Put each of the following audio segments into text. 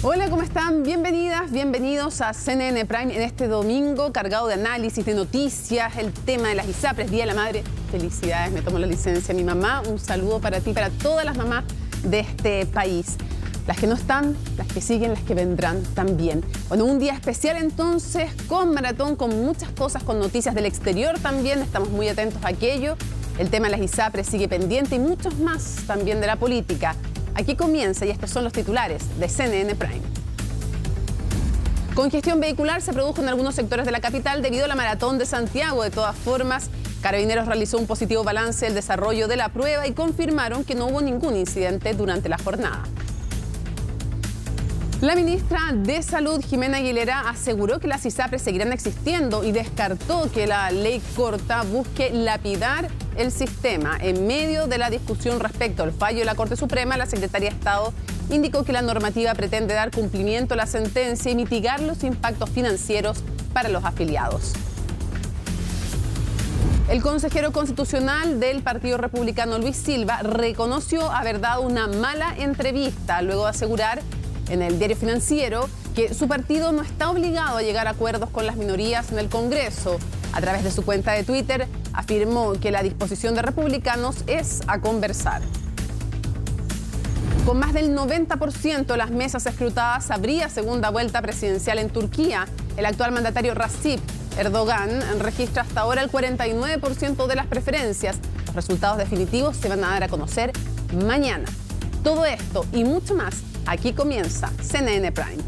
Hola, ¿cómo están? Bienvenidas, bienvenidos a CNN Prime en este domingo cargado de análisis, de noticias, el tema de las ISAPRES, Día de la Madre. Felicidades, me tomo la licencia. Mi mamá, un saludo para ti, para todas las mamás de este país. Las que no están, las que siguen, las que vendrán también. Bueno, un día especial entonces, con maratón, con muchas cosas, con noticias del exterior también. Estamos muy atentos a aquello. El tema de las ISAPRES sigue pendiente y muchos más también de la política. Aquí comienza y estos son los titulares de CNN Prime. Congestión vehicular se produjo en algunos sectores de la capital debido a la maratón de Santiago. De todas formas, Carabineros realizó un positivo balance del desarrollo de la prueba y confirmaron que no hubo ningún incidente durante la jornada. La ministra de Salud, Jimena Aguilera, aseguró que las ISAPRES seguirán existiendo y descartó que la ley corta busque lapidar el sistema. En medio de la discusión respecto al fallo de la Corte Suprema, la Secretaría de Estado indicó que la normativa pretende dar cumplimiento a la sentencia y mitigar los impactos financieros para los afiliados. El consejero constitucional del Partido Republicano, Luis Silva, reconoció haber dado una mala entrevista luego de asegurar en el Diario Financiero que su partido no está obligado a llegar a acuerdos con las minorías en el Congreso. A través de su cuenta de Twitter afirmó que la disposición de republicanos es a conversar. Con más del 90% de las mesas escrutadas habría segunda vuelta presidencial en Turquía. El actual mandatario Recep Erdogan registra hasta ahora el 49% de las preferencias. Los resultados definitivos se van a dar a conocer mañana. Todo esto y mucho más, aquí comienza CNN Prime.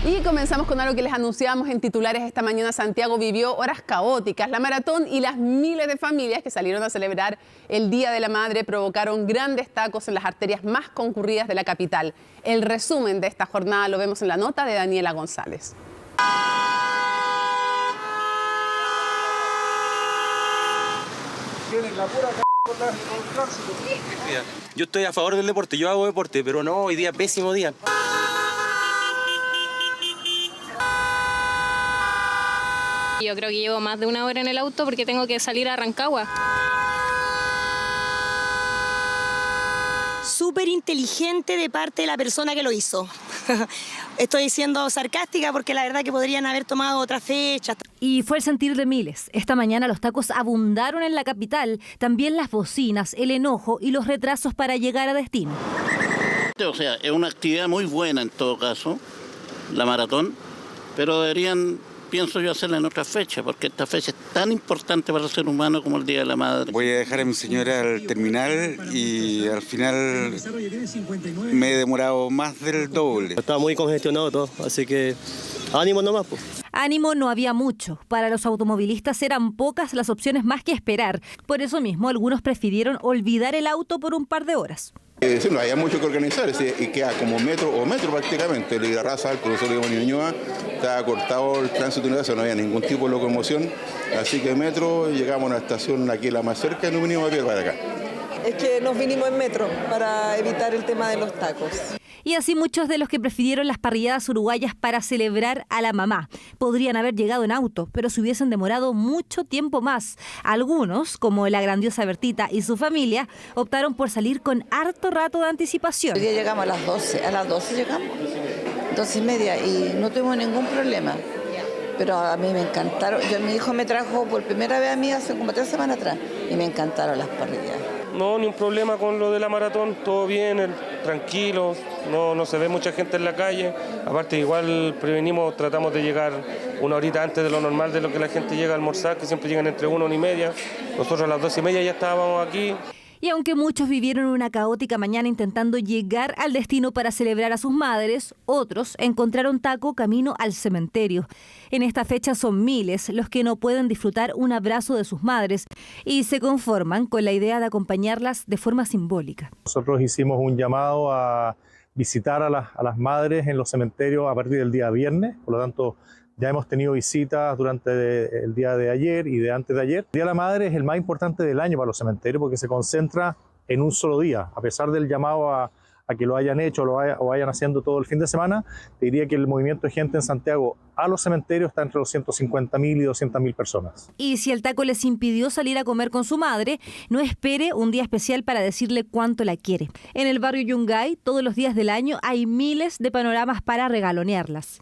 Y comenzamos con algo que les anunciamos en titulares esta mañana. Santiago vivió horas caóticas. La maratón y las miles de familias que salieron a celebrar el Día de la Madre provocaron grandes tacos en las arterias más concurridas de la capital. El resumen de esta jornada lo vemos en la nota de Daniela González. La pura con el tránsito. Yo estoy a favor del deporte, yo hago deporte, pero no, hoy día pésimo día. Yo creo que llevo más de una hora en el auto porque tengo que salir a Rancagua. Súper inteligente de parte de la persona que lo hizo. Estoy siendo sarcástica porque la verdad que podrían haber tomado otra fecha. Y fue el sentir de miles. Esta mañana los tacos abundaron en la capital, también las bocinas, el enojo y los retrasos para llegar a destino. O sea, es una actividad muy buena en todo caso, la maratón, pero deberían, pienso yo, hacerla en otra fecha, porque esta fecha es tan importante para el ser humano como el Día de la Madre. Voy a dejar a mi señora al terminal y al final me he demorado más del doble. Estaba muy congestionado todo, así que ánimo nomás, pues. Ánimo no había mucho. Para los automovilistas eran pocas las opciones más que esperar. Por eso mismo algunos prefirieron olvidar el auto por un par de horas. Sí, no había mucho que organizar, y queda como metro prácticamente. El Irarrázaval, el profesor Iván Ñuñoa, estaba cortado el tránsito universal, no había ningún tipo de locomoción. Así que metro, llegamos a una estación aquí la más cerca y nos vinimos a pie para acá. Es que nos vinimos en metro para evitar el tema de los tacos. Y así muchos de los que prefirieron las parrilladas uruguayas para celebrar a la mamá. Podrían haber llegado en auto, pero se hubiesen demorado mucho tiempo más. Algunos, como la grandiosa Bertita y su familia, optaron por salir con harto rato de anticipación. Hoy día llegamos a las 12 llegamos, 12:30 y no tuvimos ningún problema. Pero a mí me encantaron. Mi hijo me trajo por primera vez a mí hace como 3 semanas atrás y me encantaron las parrillas. No, ni un problema con lo de la maratón, todo bien, tranquilo, no se ve mucha gente en la calle. Aparte, igual prevenimos, tratamos de llegar una horita antes de lo normal de lo que la gente llega a almorzar, que siempre llegan entre 1 y media. Nosotros a las 12:30 ya estábamos aquí. Y aunque muchos vivieron una caótica mañana intentando llegar al destino para celebrar a sus madres, otros encontraron taco camino al cementerio. En esta fecha son miles los que no pueden disfrutar un abrazo de sus madres y se conforman con la idea de acompañarlas de forma simbólica. Nosotros hicimos un llamado a visitar a las madres en los cementerios a partir del día viernes, por lo tanto ya hemos tenido visitas durante el día de ayer y de antes de ayer. El Día de la Madre es el más importante del año para los cementerios porque se concentra en un solo día. A pesar del llamado a a que lo hayan hecho o vayan haciendo todo el fin de semana, te diría que el movimiento de gente en Santiago a los cementerios está entre los 150.000 y 200.000 personas. Y si el taco les impidió salir a comer con su madre, no espere un día especial para decirle cuánto la quiere. En el barrio Yungay, todos los días del año hay miles de panoramas para regalonearlas.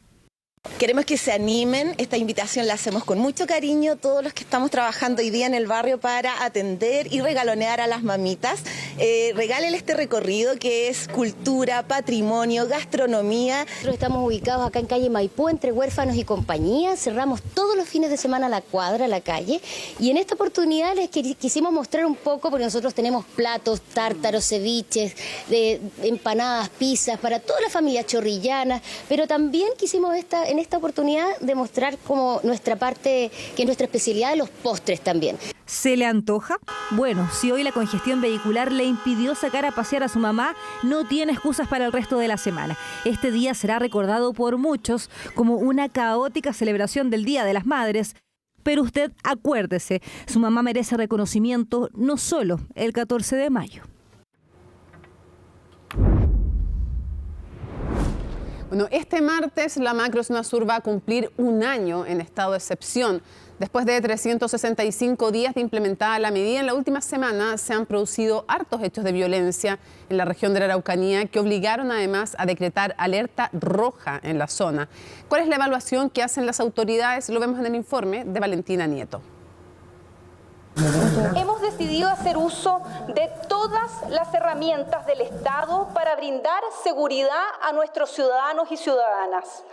Queremos que se animen, esta invitación la hacemos con mucho cariño, todos los que estamos trabajando hoy día en el barrio para atender y regalonear a las mamitas. Regálenle este recorrido que es cultura, patrimonio, gastronomía. Nosotros estamos ubicados acá en calle Maipú, entre Huérfanos y Compañía, cerramos todos los fines de semana la cuadra, la calle, y en esta oportunidad les quisimos mostrar un poco, porque nosotros tenemos platos, tártaros, ceviches, empanadas, pizzas, para toda la familia chorrillana, pero también quisimos en esta oportunidad demostrar como nuestra parte, que es nuestra especialidad, de los postres también. ¿Se le antoja? Bueno, si hoy la congestión vehicular le impidió sacar a pasear a su mamá, no tiene excusas para el resto de la semana. Este día será recordado por muchos como una caótica celebración del Día de las Madres. Pero usted acuérdese, su mamá merece reconocimiento no solo el 14 de mayo. Bueno, este martes la Macrozona Sur va a cumplir un año en estado de excepción. Después de 365 días de implementada la medida, en la última semana se han producido hartos hechos de violencia en la región de la Araucanía que obligaron además a decretar alerta roja en la zona. ¿Cuál es la evaluación que hacen las autoridades? Lo vemos en el informe de Valentina Nieto. Hemos decidido hacer uso de todas las herramientas del Estado para brindar seguridad a nuestros ciudadanos y ciudadanas,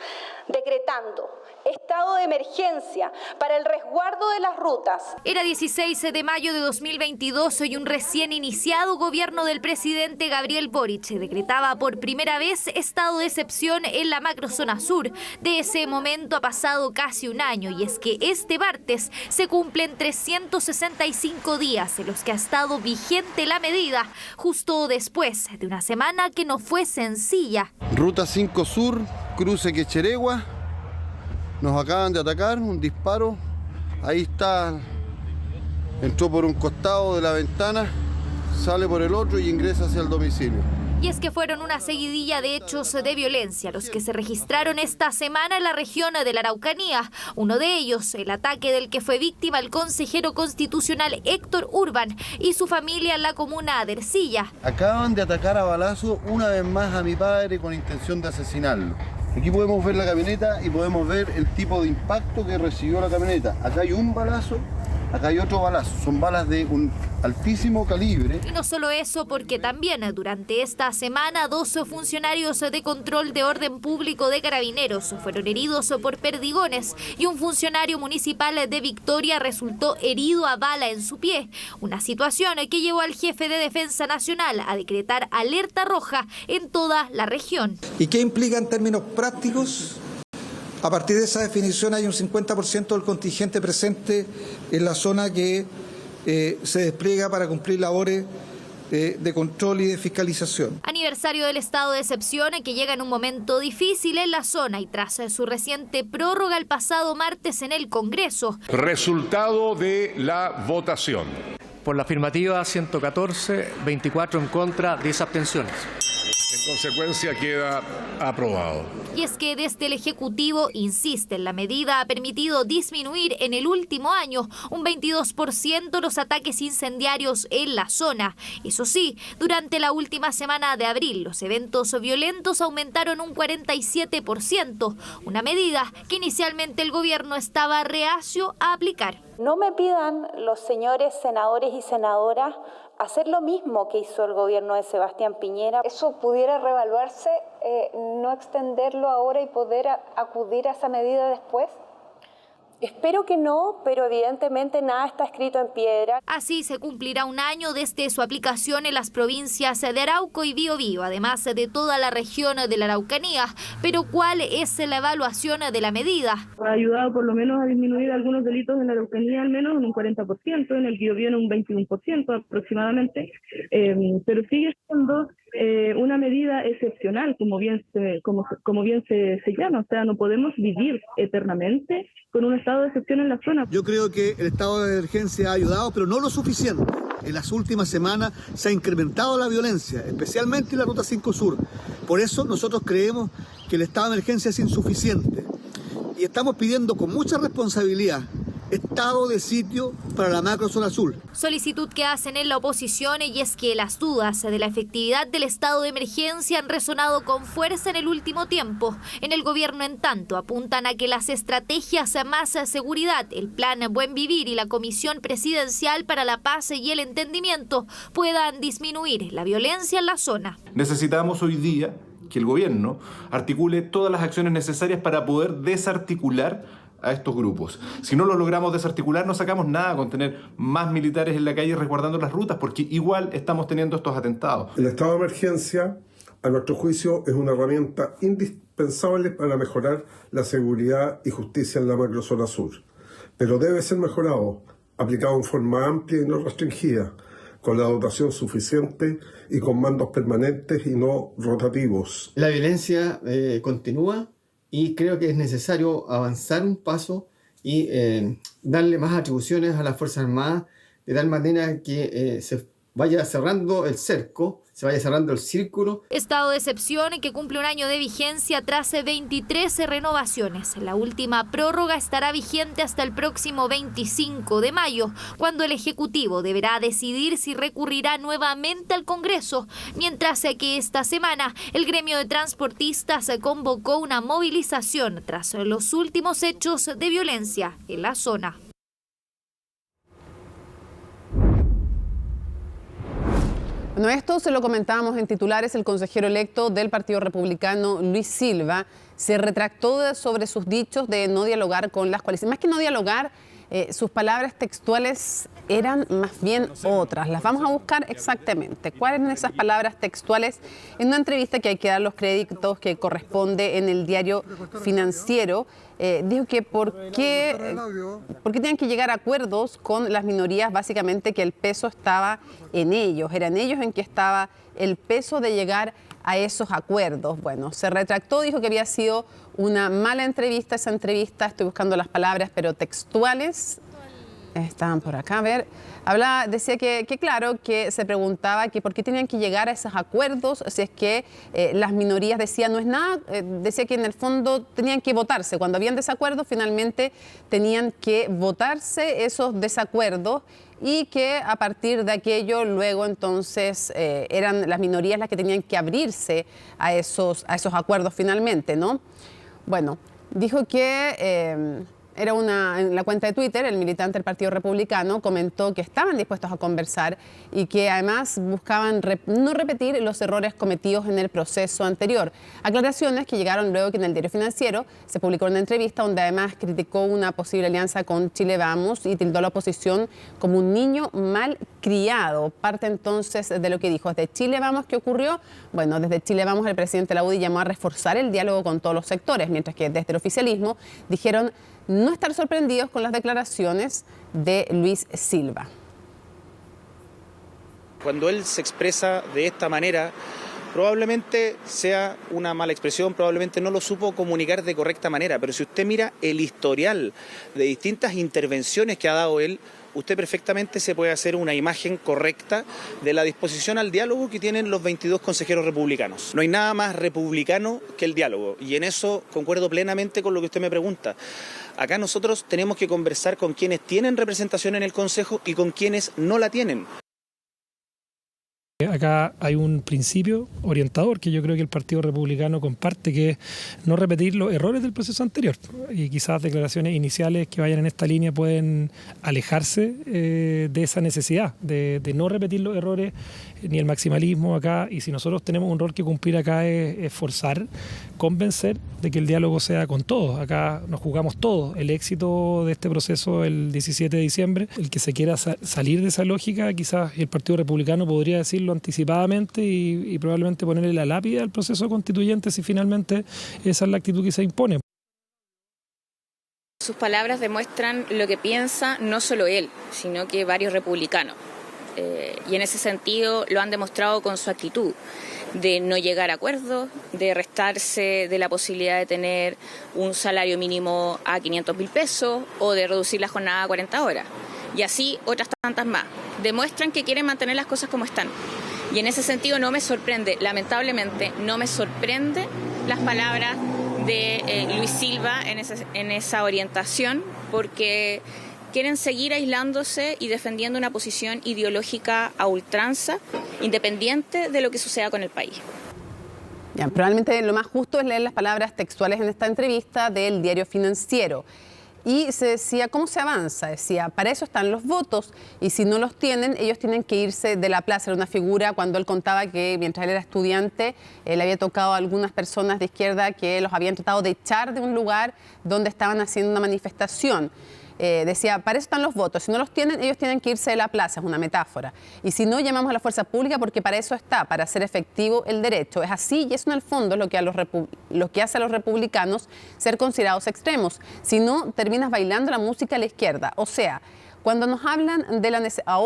decretando estado de emergencia para el resguardo de las rutas. Era 16 de mayo de 2022 y un recién iniciado gobierno del presidente Gabriel Boric decretaba por primera vez estado de excepción en la Macrozona Sur. De ese momento ha pasado casi un año y es que este martes se cumplen 365 días en los que ha estado vigente la medida, justo después de una semana que no fue sencilla. Ruta 5 Sur, cruce Quecheregua. Nos acaban de atacar, un disparo, ahí está, entró por un costado de la ventana, sale por el otro y ingresa hacia el domicilio. Y es que fueron una seguidilla de hechos de violencia los que se registraron esta semana en la región de la Araucanía. Uno de ellos, el ataque del que fue víctima el consejero constitucional Héctor Urban y su familia en la comuna de Ercilla. Acaban de atacar a balazo una vez más a mi padre con intención de asesinarlo. Aquí podemos ver la camioneta y podemos ver el tipo de impacto que recibió la camioneta. Acá hay un balazo, acá hay otro balazo. Son balas de un altísimo calibre. Y no solo eso, porque también durante esta semana 2 funcionarios de control de orden público de Carabineros fueron heridos por perdigones y un funcionario municipal de Victoria resultó herido a bala en su pie. Una situación que llevó al jefe de Defensa Nacional a decretar alerta roja en toda la región. ¿Y qué implica en términos prácticos? A partir de esa definición hay un 50% del contingente presente en la zona que se despliega para cumplir labores de control y de fiscalización. Aniversario del estado de excepción que llega en un momento difícil en la zona y tras su reciente prórroga el pasado martes en el Congreso. Resultado de la votación. Por la afirmativa 114, 24 en contra, 10 abstenciones. En consecuencia queda aprobado. Y es que desde el Ejecutivo insisten, la medida ha permitido disminuir en el último año un 22% los ataques incendiarios en la zona. Eso sí, durante la última semana de abril los eventos violentos aumentaron un 47%, una medida que inicialmente el gobierno estaba reacio a aplicar. No me pidan los señores senadores y senadoras hacer lo mismo que hizo el gobierno de Sebastián Piñera. Eso pudiera reevaluarse, no extenderlo ahora y poder acudir a esa medida después. Espero que no, pero evidentemente nada está escrito en piedra. Así se cumplirá un año desde su aplicación en las provincias de Arauco y Biobío, además de toda la región de la Araucanía. Pero ¿cuál es la evaluación de la medida? Ha ayudado por lo menos a disminuir algunos delitos en la Araucanía, al menos en un 40%, en el Biobío en un 21% aproximadamente, pero sigue siendo una medida excepcional, como bien se llama. O sea, no podemos vivir eternamente con un estado de excepción en la zona. Yo creo que el estado de emergencia ha ayudado, pero no lo suficiente. En las últimas semanas se ha incrementado la violencia, especialmente en la Ruta 5 Sur. Por eso nosotros creemos que el estado de emergencia es insuficiente. Y estamos pidiendo con mucha responsabilidad estado de sitio para la macrozona sur. Solicitud que hacen en la oposición, y es que las dudas de la efectividad del estado de emergencia han resonado con fuerza en el último tiempo. En el gobierno, en tanto, apuntan a que las estrategias más seguridad, el plan Buen Vivir y la Comisión Presidencial para la Paz y el Entendimiento puedan disminuir la violencia en la zona. Necesitamos hoy día que el gobierno articule todas las acciones necesarias para poder desarticular a estos grupos. Si no lo logramos desarticular, no sacamos nada con tener más militares en la calle resguardando las rutas, porque igual estamos teniendo estos atentados. El estado de emergencia, a nuestro juicio, es una herramienta indispensable para mejorar la seguridad y justicia en la macrozona sur, pero debe ser mejorado, aplicado en forma amplia y no restringida, con la dotación suficiente y con mandos permanentes y no rotativos. La violencia continúa. Y creo que es necesario avanzar un paso y darle más atribuciones a las Fuerzas Armadas, de tal manera que se vaya cerrando el cerco, se vaya cerrando el círculo. Estado de excepción que cumple un año de vigencia tras 23 renovaciones. La última prórroga estará vigente hasta el próximo 25 de mayo, cuando el Ejecutivo deberá decidir si recurrirá nuevamente al Congreso, mientras que esta semana el gremio de transportistas convocó una movilización tras los últimos hechos de violencia en la zona. Bueno, esto se lo comentábamos en titulares. El consejero electo del Partido Republicano, Luis Silva, se retractó sobre sus dichos de no dialogar con las coaliciones. Más que no dialogar, sus palabras textuales eran más bien otras. Las vamos a buscar exactamente. ¿Cuáles eran esas palabras textuales? En una entrevista que hay que dar los créditos que corresponde en el diario Financiero, dijo que por qué tenían que llegar a acuerdos con las minorías, básicamente que el peso estaba en ellos. Eran ellos en que estaba el peso de llegar a esos acuerdos. Bueno, se retractó, dijo que había sido una mala entrevista esa entrevista. Estoy buscando las palabras, pero textuales estaban por acá. A ver, decía que claro, que se preguntaba que por qué tenían que llegar a esos acuerdos si es que las minorías decían no es nada, decía que en el fondo tenían que votarse. Cuando habían desacuerdos, finalmente tenían que votarse esos desacuerdos y que a partir de aquello luego entonces eran las minorías las que tenían que abrirse a esos acuerdos finalmente, ¿no? Bueno, dijo que en la cuenta de Twitter, el militante del Partido Republicano comentó que estaban dispuestos a conversar y que además buscaban no repetir los errores cometidos en el proceso anterior. Aclaraciones que llegaron luego que en el diario Financiero se publicó una entrevista donde además criticó una posible alianza con Chile Vamos y tildó a la oposición como un niño mal criado. Parte entonces de lo que dijo. ¿Desde Chile Vamos qué ocurrió? Bueno, desde Chile Vamos el presidente de la UDI llamó a reforzar el diálogo con todos los sectores, mientras que desde el oficialismo dijeron no estar sorprendidos con las declaraciones de Luis Silva. Cuando él se expresa de esta manera, probablemente sea una mala expresión, probablemente no lo supo comunicar de correcta manera, pero si usted mira el historial de distintas intervenciones que ha dado él, usted perfectamente se puede hacer una imagen correcta de la disposición al diálogo que tienen los 22 consejeros republicanos. No hay nada más republicano que el diálogo, y en eso concuerdo plenamente con lo que usted me pregunta. Acá nosotros tenemos que conversar con quienes tienen representación en el Consejo y con quienes no la tienen. Acá hay un principio orientador que yo creo que el Partido Republicano comparte, que es no repetir los errores del proceso anterior. Y quizás declaraciones iniciales que vayan en esta línea pueden alejarse de esa necesidad de no repetir los errores ni el maximalismo acá. Y si nosotros tenemos un rol que cumplir acá es forzar, convencer de que el diálogo sea con todos. Acá nos jugamos todos. El éxito de este proceso el 17 de diciembre, el que se quiera salir de esa lógica, quizás el Partido Republicano podría decirlo anticipadamente y probablemente ponerle la lápida al proceso constituyente si finalmente esa es la actitud que se impone. Sus palabras demuestran lo que piensa no solo él, sino que varios republicanos. y en ese sentido lo han demostrado con su actitud de no llegar a acuerdos, de restarse de la posibilidad de tener un salario mínimo a 500.000 pesos o de reducir la jornada a 40 horas. Y así otras tantas más. Demuestran que quieren mantener las cosas como están. Y en ese sentido no me sorprende, lamentablemente, no me sorprende las palabras de Luis Silva en esa orientación, porque quieren seguir aislándose y defendiendo una posición ideológica a ultranza, independiente de lo que suceda con el país. Ya, probablemente lo más justo es leer las palabras textuales en esta entrevista del Diario Financiero. Y se decía, ¿cómo se avanza? Decía, para eso están los votos y si no los tienen, ellos tienen que irse de la plaza. Era una figura cuando él contaba que mientras él era estudiante, le había tocado a algunas personas de izquierda que los habían tratado de echar de un lugar donde estaban haciendo una manifestación. Decía, para eso están los votos, si no los tienen, ellos tienen que irse de la plaza, es una metáfora. Y si no, llamamos a la fuerza pública porque para eso está, para hacer efectivo el derecho. Es así y eso en el fondo es lo que hace a los republicanos ser considerados extremos. Si no, terminas bailando la música a la izquierda. O sea, cuando nos hablan de la necesidad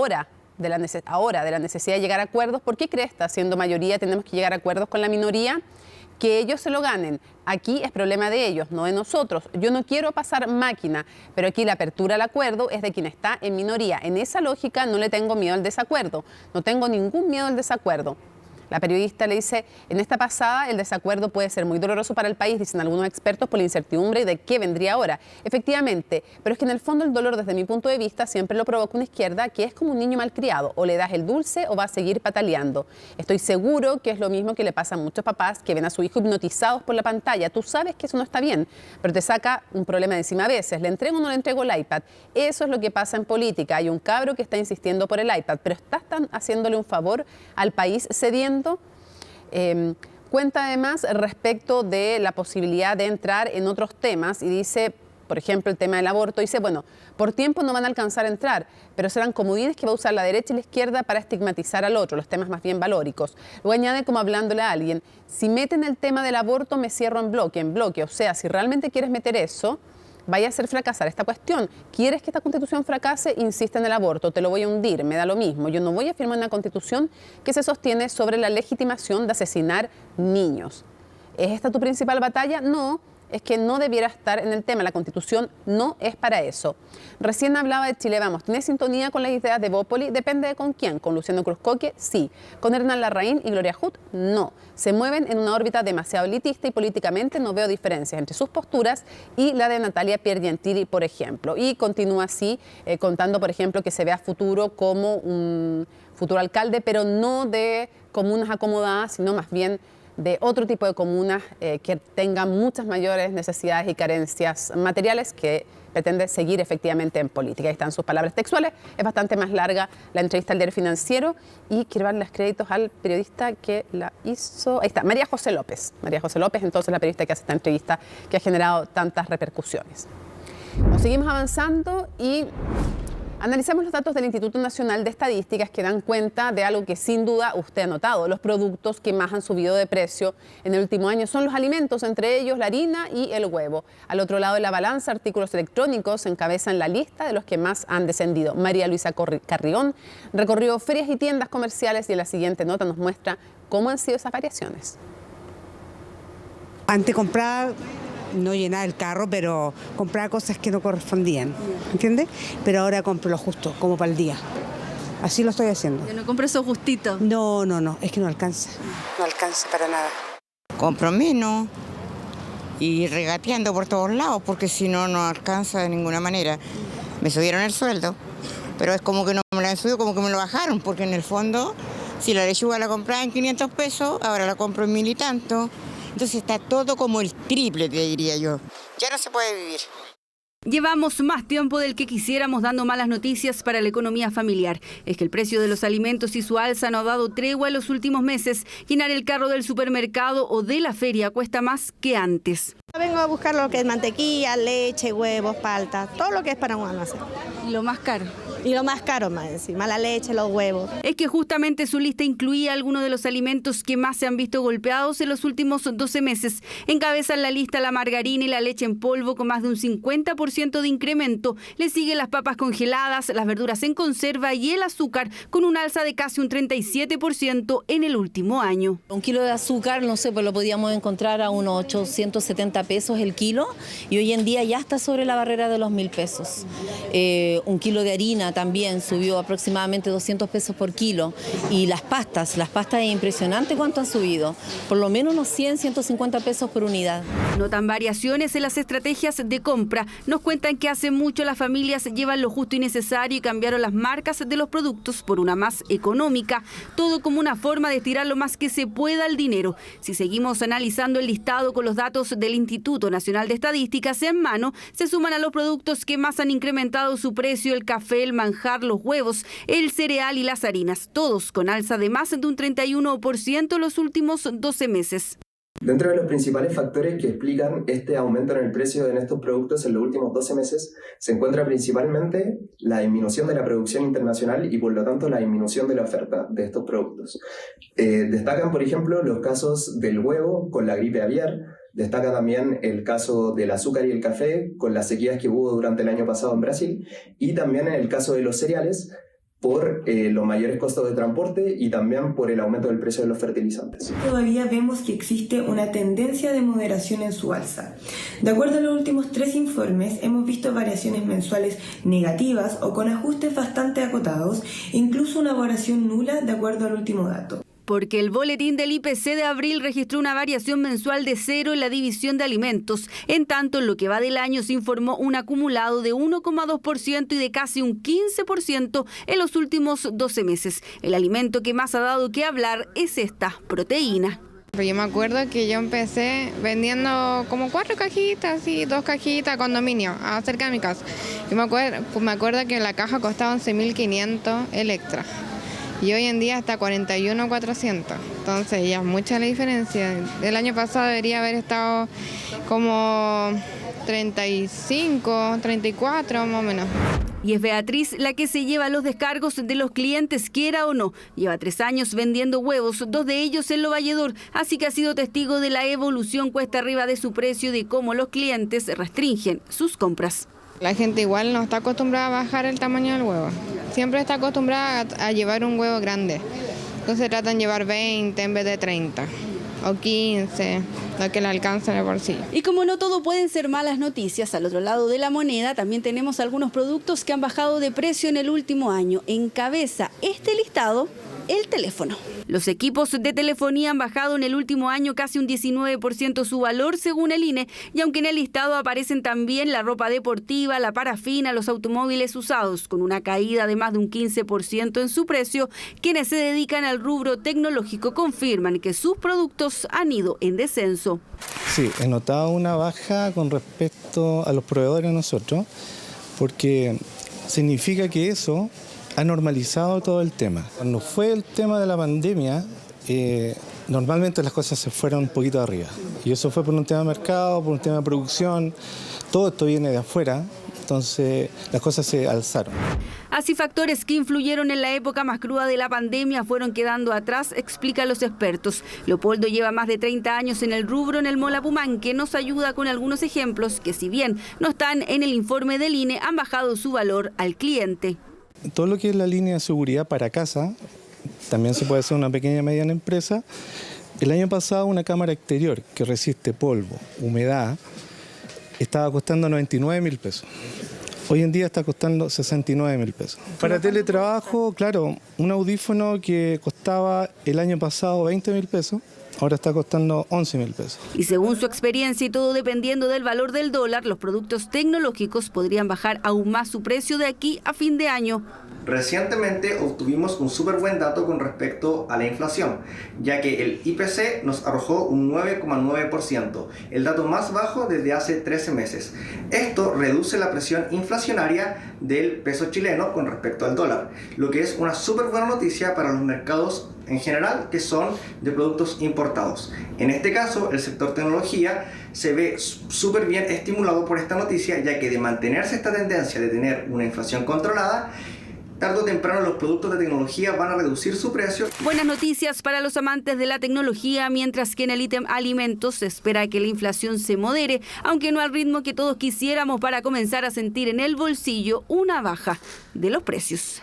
de llegar a acuerdos, ¿por qué crees que siendo mayoría tenemos que llegar a acuerdos con la minoría? Que ellos se lo ganen. Aquí es problema de ellos, no de nosotros. Yo no quiero pasar máquina, pero aquí la apertura al acuerdo es de quien está en minoría. En esa lógica no le tengo miedo al desacuerdo. No tengo ningún miedo al desacuerdo. La periodista le dice, en esta pasada el desacuerdo puede ser muy doloroso para el país, dicen algunos expertos, por la incertidumbre y de qué vendría ahora. Efectivamente, pero es que en el fondo el dolor desde mi punto de vista siempre lo provoca una izquierda que es como un niño malcriado, o le das el dulce o va a seguir pataleando. Estoy seguro que es lo mismo que le pasa a muchos papás que ven a su hijo hipnotizados por la pantalla. Tú sabes que eso no está bien, pero te saca un problema de encima a veces. ¿Le entrego o no le entrego el iPad? Eso es lo que pasa en política. Hay un cabro que está insistiendo por el iPad, pero estás haciéndole un favor al país cediendo. Cuenta además respecto de la posibilidad de entrar en otros temas y dice, por ejemplo, el tema del aborto, dice, bueno, por tiempo no van a alcanzar a entrar, pero serán comodines que va a usar la derecha y la izquierda para estigmatizar al otro, los temas más bien valóricos. Luego añade como hablándole a alguien, si meten el tema del aborto me cierro en bloque, o sea, si realmente quieres meter eso, vaya a hacer fracasar esta cuestión. ¿Quieres que esta constitución fracase? Insiste en el aborto, te lo voy a hundir, me da lo mismo. Yo no voy a firmar una constitución que se sostiene sobre la legitimación de asesinar niños. ¿Es esta tu principal batalla? No, es que no debiera estar en el tema. La constitución no es para eso. Recién hablaba de Chile Vamos. ¿Tiene sintonía con las ideas de Bópoli? Depende de con quién. ¿Con Luciano Cruzcoque? Sí. ¿Con Hernán Larraín y Gloria Hutt? No. Se mueven en una órbita demasiado elitista y políticamente no veo diferencias entre sus posturas y la de Natalia Piergentili, por ejemplo. Y continúa así, contando, por ejemplo, que se ve a futuro como un futuro alcalde, pero no de comunas acomodadas, sino más bien de otro tipo de comunas que tengan muchas mayores necesidades y carencias materiales que pretende seguir efectivamente en política. Ahí están sus palabras textuales. Es bastante más larga la entrevista al Diario Financiero y quiero darles créditos al periodista que la hizo. Ahí está, María José López. María José López, entonces, la periodista que hace esta entrevista que ha generado tantas repercusiones. Nos seguimos avanzando y analicemos los datos del Instituto Nacional de Estadísticas que dan cuenta de algo que sin duda usted ha notado. Los productos que más han subido de precio en el último año son los alimentos, entre ellos la harina y el huevo. Al otro lado de la balanza, artículos electrónicos encabezan la lista de los que más han descendido. María Luisa Carrión recorrió ferias y tiendas comerciales y en la siguiente nota nos muestra cómo han sido esas variaciones. Antes compraba, no llenaba el carro, pero compraba cosas que no correspondían, ¿entiendes? Pero ahora compro lo justo, como para el día. Así lo estoy haciendo. ¿No compro eso justito? No, es que no alcanza. No alcanza para nada. Compro menos y regateando por todos lados, porque si no, no alcanza de ninguna manera. Me subieron el sueldo, pero es como que no me lo han subido, como que me lo bajaron, porque en el fondo, si la lechuga la compraba en 500 pesos, ahora la compro en 1000 y tanto. Entonces está todo como el triple, te diría yo. Ya no se puede vivir. Llevamos más tiempo del que quisiéramos dando malas noticias para la economía familiar. Es que el precio de los alimentos y su alza no ha dado tregua en los últimos meses. Llenar el carro del supermercado o de la feria cuesta más que antes. Vengo a buscar lo que es mantequilla, leche, huevos, palta, todo lo que es para un almacén. ¿Y lo más caro? Y lo más caro más encima, la leche, los huevos. Es que justamente su lista incluía algunos de los alimentos que más se han visto golpeados en los últimos 12 meses. Encabezan la lista la margarina y la leche en polvo con más de un 50% de incremento. Le siguen las papas congeladas, las verduras en conserva y el azúcar con un alza de casi un 37% en el último año. Un kilo de azúcar, no sé, pues lo podíamos encontrar a unos 870 pesos el kilo y hoy en día ya está sobre la barrera de los 1.000 pesos. Un kilo de harina también subió aproximadamente 200 pesos por kilo y las pastas es impresionante cuánto han subido, por lo menos unos 100, 150 pesos por unidad. Notan variaciones en las estrategias de compra. Nos cuentan que hace mucho las familias llevan lo justo y necesario y cambiaron las marcas de los productos por una más económica, todo como una forma de estirar lo más que se pueda el dinero. Si seguimos analizando el listado con los datos del Instituto Nacional de Estadísticas en mano, se suman a los productos que más han incrementado su precio el café, el manjar, los huevos, el cereal y las harinas, todos con alza de más de un 31% en los últimos 12 meses. Dentro de los principales factores que explican este aumento en el precio de estos productos en los últimos 12 meses, se encuentra principalmente la disminución de la producción internacional y por lo tanto la disminución de la oferta de estos productos. Destacan, por ejemplo, los casos del huevo con la gripe aviar. Destaca también el caso del azúcar y el café con las sequías que hubo durante el año pasado en Brasil y también en el caso de los cereales por los mayores costos de transporte y también por el aumento del precio de los fertilizantes. Todavía vemos que existe una tendencia de moderación en su alza. De acuerdo a los últimos 3 informes, hemos visto variaciones mensuales negativas o con ajustes bastante acotados, incluso una variación nula de acuerdo al último dato. Porque el boletín del IPC de abril registró una variación mensual de 0 en la división de alimentos. En tanto, en lo que va del año se informó un acumulado de 1,2% y de casi un 15% en los últimos 12 meses. El alimento que más ha dado que hablar es esta proteína. Yo me acuerdo que yo empecé vendiendo como 4 cajitas y 2 cajitas a condominio, cerca de mi casa. Yo me acuerdo que la caja costaba 11.500 el extra. Y hoy en día está 41.400, entonces ya es mucha la diferencia. El año pasado debería haber estado como 35, 34 más o menos. Y es Beatriz la que se lleva los descargos de los clientes, quiera o no. Lleva 3 años vendiendo huevos, 2 de ellos en Lo Valledor, así que ha sido testigo de la evolución cuesta arriba de su precio y de cómo los clientes restringen sus compras. La gente igual no está acostumbrada a bajar el tamaño del huevo. Siempre está acostumbrada a llevar un huevo grande. Entonces tratan de llevar 20 en vez de 30 o 15, lo que le alcanza en el bolsillo. Y como no todo pueden ser malas noticias, al otro lado de la moneda también tenemos algunos productos que han bajado de precio en el último año. Encabeza este listado el teléfono. Los equipos de telefonía han bajado en el último año casi un 19% su valor según el INE, y aunque en el listado aparecen también la ropa deportiva, la parafina, los automóviles usados, con una caída de más de un 15% en su precio, quienes se dedican al rubro tecnológico confirman que sus productos han ido en descenso. Sí, he notado una baja con respecto a los proveedores nosotros, porque significa que eso ha normalizado todo el tema. Cuando fue el tema de la pandemia, normalmente las cosas se fueron un poquito arriba. Y eso fue por un tema de mercado, por un tema de producción. Todo esto viene de afuera, entonces las cosas se alzaron. Así, factores que influyeron en la época más cruda de la pandemia fueron quedando atrás, explican los expertos. Leopoldo lleva más de 30 años en el rubro en el Mall Apumán, que nos ayuda con algunos ejemplos que, si bien no están en el informe del INE, han bajado su valor al cliente. Todo lo que es la línea de seguridad para casa, también se puede hacer una pequeña y mediana empresa. El año pasado una cámara exterior que resiste polvo, humedad, estaba costando 99.000 pesos. Hoy en día está costando 69.000 pesos. Para teletrabajo, claro, un audífono que costaba el año pasado 20.000 pesos, ahora está costando 11.000 pesos. Y según su experiencia y todo dependiendo del valor del dólar, los productos tecnológicos podrían bajar aún más su precio de aquí a fin de año. Recientemente obtuvimos un súper buen dato con respecto a la inflación, ya que el IPC nos arrojó un 9,9%, el dato más bajo desde hace 13 meses. Esto reduce la presión inflacionaria del peso chileno con respecto al dólar, lo que es una súper buena noticia para los mercados en general que son de productos importados. En este caso, el sector tecnología se ve súper bien estimulado por esta noticia, ya que de mantenerse esta tendencia de tener una inflación controlada, tarde o temprano los productos de tecnología van a reducir su precio. Buenas noticias para los amantes de la tecnología, mientras que en el ítem alimentos se espera que la inflación se modere, aunque no al ritmo que todos quisiéramos, para comenzar a sentir en el bolsillo una baja de los precios.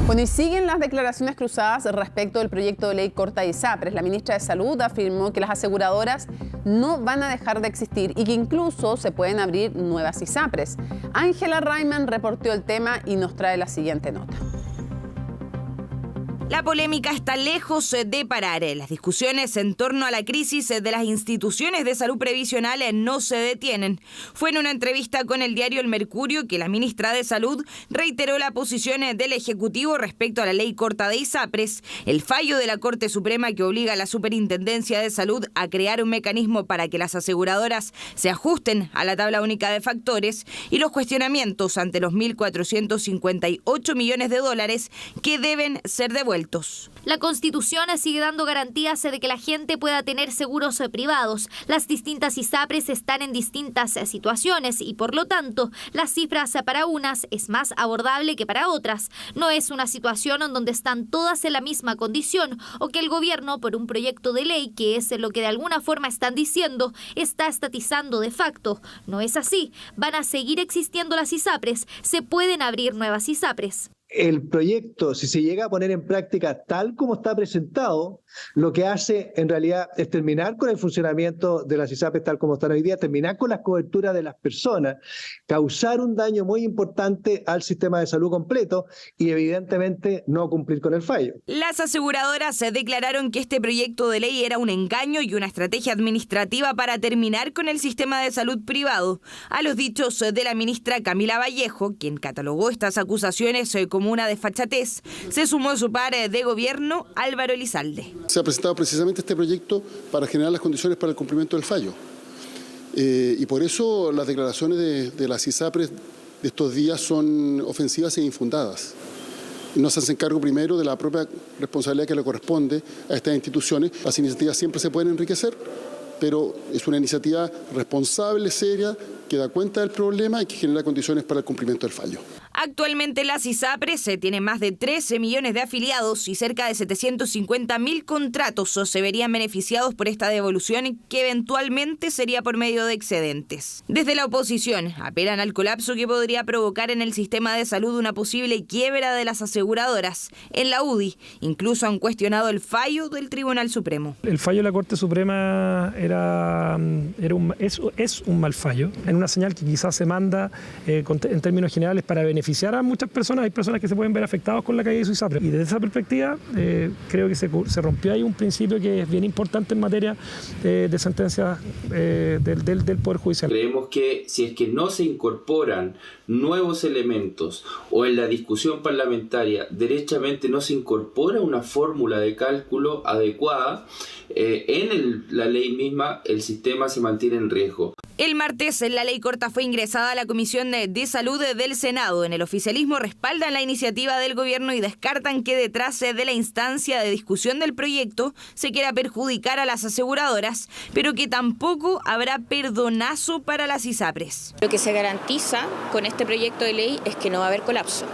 Bueno, y siguen las declaraciones cruzadas respecto del proyecto de ley corta ISAPRES. La ministra de Salud afirmó que las aseguradoras no van a dejar de existir y que incluso se pueden abrir nuevas ISAPRES. Ángela Rayman reportó el tema y nos trae la siguiente nota. La polémica está lejos de parar. Las discusiones en torno a la crisis de las instituciones de salud previsional no se detienen. Fue en una entrevista con el diario El Mercurio que la ministra de Salud reiteró la posición del Ejecutivo respecto a la ley corta de ISAPRES, el fallo de la Corte Suprema que obliga a la Superintendencia de Salud a crear un mecanismo para que las aseguradoras se ajusten a la tabla única de factores y los cuestionamientos ante los 1.458 millones de dólares que deben ser devueltos. La Constitución sigue dando garantías de que la gente pueda tener seguros privados. Las distintas ISAPRES están en distintas situaciones y, por lo tanto, las cifras para unas es más abordable que para otras. No es una situación en donde están todas en la misma condición o que el gobierno, por un proyecto de ley, que es lo que de alguna forma están diciendo, está estatizando de facto. No es así. Van a seguir existiendo las ISAPRES. Se pueden abrir nuevas ISAPRES. El proyecto, si se llega a poner en práctica tal como está presentado, lo que hace en realidad es terminar con el funcionamiento de las ISAPRES tal como están hoy día, terminar con las coberturas de las personas, causar un daño muy importante al sistema de salud completo y evidentemente no cumplir con el fallo. Las aseguradoras declararon que este proyecto de ley era un engaño y una estrategia administrativa para terminar con el sistema de salud privado. A los dichos de la ministra Camila Vallejo, quien catalogó estas acusaciones como una desfachatez, se sumó su par de gobierno, Álvaro Elizalde. Se ha presentado precisamente este proyecto para generar las condiciones para el cumplimiento del fallo. Y por eso las declaraciones de las ISAPRES de estos días son ofensivas e infundadas. No se hacen cargo primero de la propia responsabilidad que le corresponde a estas instituciones. Las iniciativas siempre se pueden enriquecer, pero es una iniciativa responsable, seria, que da cuenta del problema y que genera condiciones para el cumplimiento del fallo. Actualmente las ISAPRES tienen más de 13 millones de afiliados y cerca de 750.000 contratos se verían beneficiados por esta devolución que eventualmente sería por medio de excedentes. Desde la oposición apelan al colapso que podría provocar en el sistema de salud una posible quiebra de las aseguradoras. En la UDI incluso han cuestionado el fallo del Tribunal Supremo. El fallo de la Corte Suprema es un mal fallo, en una señal que quizás se manda en términos generales para beneficiar a muchas personas. Hay personas que se pueden ver afectados con la caída de su ISAPRES. Y desde esa perspectiva creo que se rompió ahí un principio que es bien importante en materia de sentencias del Poder Judicial. Creemos que si es que no se incorporan nuevos elementos o en la discusión parlamentaria derechamente no se incorpora una fórmula de cálculo adecuada, en la ley misma el sistema se mantiene en riesgo. El martes la ley corta fue ingresada a la Comisión de Salud del Senado. En el oficialismo respaldan la iniciativa del gobierno y descartan que detrás de la instancia de discusión del proyecto se quiera perjudicar a las aseguradoras, pero que tampoco habrá perdonazo para las ISAPRES. Lo que se garantiza con este proyecto de ley es que no va a haber colapso.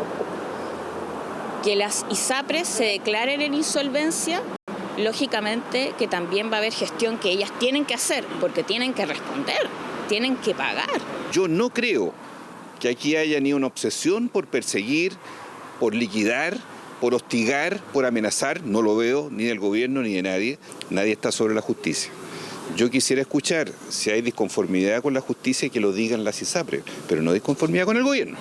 Que las ISAPRES se declaren en insolvencia, lógicamente que también va a haber gestión que ellas tienen que hacer, porque tienen que responder, tienen que pagar. Yo no creo que aquí haya ni una obsesión por perseguir, por liquidar, por hostigar, por amenazar. No lo veo ni del gobierno ni de nadie. Nadie está sobre la justicia. Yo quisiera escuchar si hay disconformidad con la justicia, que lo digan las ISAPRES, pero no disconformidad con el gobierno,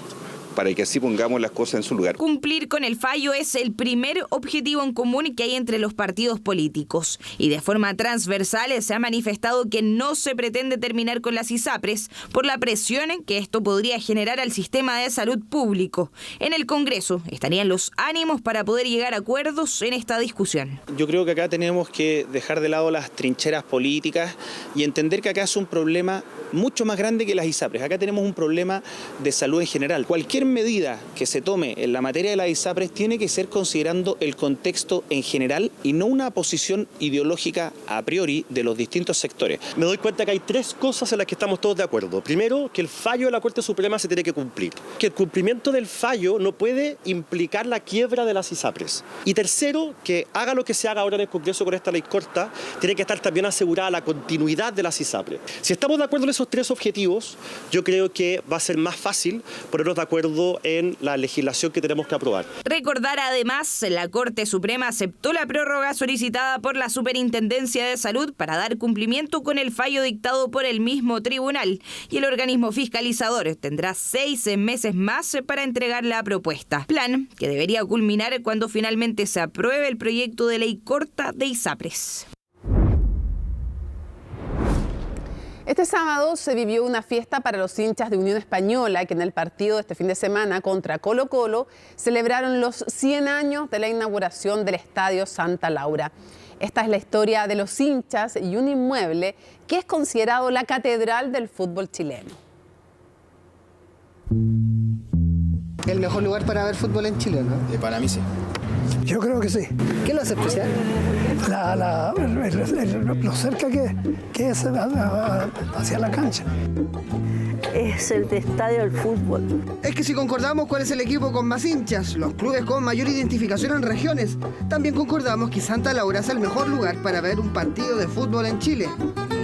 para que así pongamos las cosas en su lugar. Cumplir con el fallo es el primer objetivo en común que hay entre los partidos políticos. Y de forma transversal se ha manifestado que no se pretende terminar con las ISAPRES por la presión que esto podría generar al sistema de salud público. En el Congreso estarían los ánimos para poder llegar a acuerdos en esta discusión. Yo creo que acá tenemos que dejar de lado las trincheras políticas y entender que acá es un problema mucho más grande que las ISAPRES. Acá tenemos un problema de salud en general. Cualquier medida que se tome en la materia de las ISAPRES tiene que ser considerando el contexto en general y no una posición ideológica a priori de los distintos sectores. Me doy cuenta que hay tres cosas en las que estamos todos de acuerdo. Primero, que el fallo de la Corte Suprema se tiene que cumplir. Que el cumplimiento del fallo no puede implicar la quiebra de las ISAPRES. Y tercero, que haga lo que se haga ahora en el Congreso con esta ley corta, tiene que estar también asegurada la continuidad de las ISAPRES. Si estamos de acuerdo en esos tres objetivos, yo creo que va a ser más fácil ponernos de acuerdo en la legislación que tenemos que aprobar. Recordar además, la Corte Suprema aceptó la prórroga solicitada por la Superintendencia de Salud para dar cumplimiento con el fallo dictado por el mismo tribunal, y el organismo fiscalizador tendrá 6 meses más para entregar la propuesta. Plan que debería culminar cuando finalmente se apruebe el proyecto de ley corta de ISAPRES. Este sábado se vivió una fiesta para los hinchas de Unión Española, que en el partido de este fin de semana contra Colo-Colo celebraron los 100 años de la inauguración del Estadio Santa Laura. Esta es la historia de los hinchas y un inmueble que es considerado la catedral del fútbol chileno. El mejor lugar para ver fútbol en Chile, ¿no? Para mí sí. Yo creo que sí. ¿Qué lo hace especial? Lo cerca que es hacia la cancha. Es el estadio del fútbol. Es que si concordamos cuál es el equipo con más hinchas, los clubes con mayor identificación en regiones, también concordamos que Santa Laura es el mejor lugar para ver un partido de fútbol en Chile.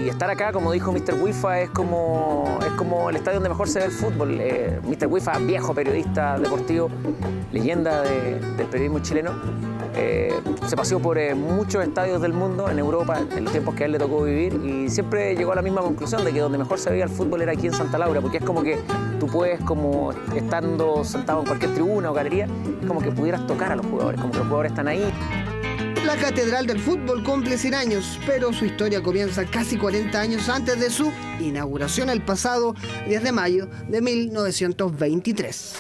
Y estar acá, como dijo Mr. Wifa, es como el estadio donde mejor se ve el fútbol. Mr. Wifa, viejo periodista deportivo, leyenda del periodismo chileno, se paseó por muchos estadios del mundo, en Europa, en los tiempos que a él le tocó vivir, y siempre llegó a la misma conclusión de que donde mejor se veía el fútbol era aquí en Santa Laura, porque es como que tú puedes, como estando sentado en cualquier tribuna o galería, es como que pudieras tocar a los jugadores, como que los jugadores están ahí. La catedral del fútbol cumple 100 años, pero su historia comienza casi 40 años antes de su inauguración el pasado 10 de mayo de 1923.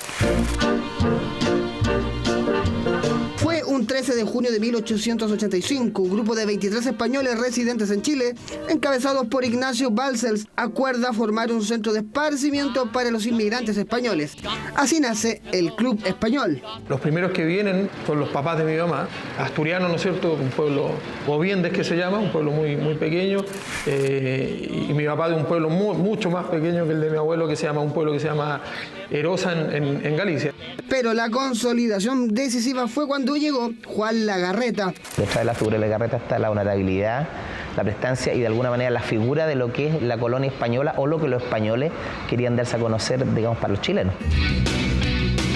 Fue un 13 de junio de 1885, un grupo de 23 españoles residentes en Chile, encabezados por Ignacio Balcells, acuerda formar un centro de esparcimiento para los inmigrantes españoles. Así nace el Club Español. Los primeros que vienen son los papás de mi mamá, asturianos, ¿no es cierto?, un pueblo Oviendes que se llama, un pueblo muy, muy pequeño, y mi papá de un pueblo mucho más pequeño que el de mi abuelo, un pueblo que se llama Erosa en Galicia. Pero la consolidación decisiva fue cuando llegó Juan Lagarreta. Detrás de la figura de Lagarreta está la honorabilidad, la prestancia y de alguna manera la figura de lo que es la colonia española o lo que los españoles querían darse a conocer, digamos, para los chilenos.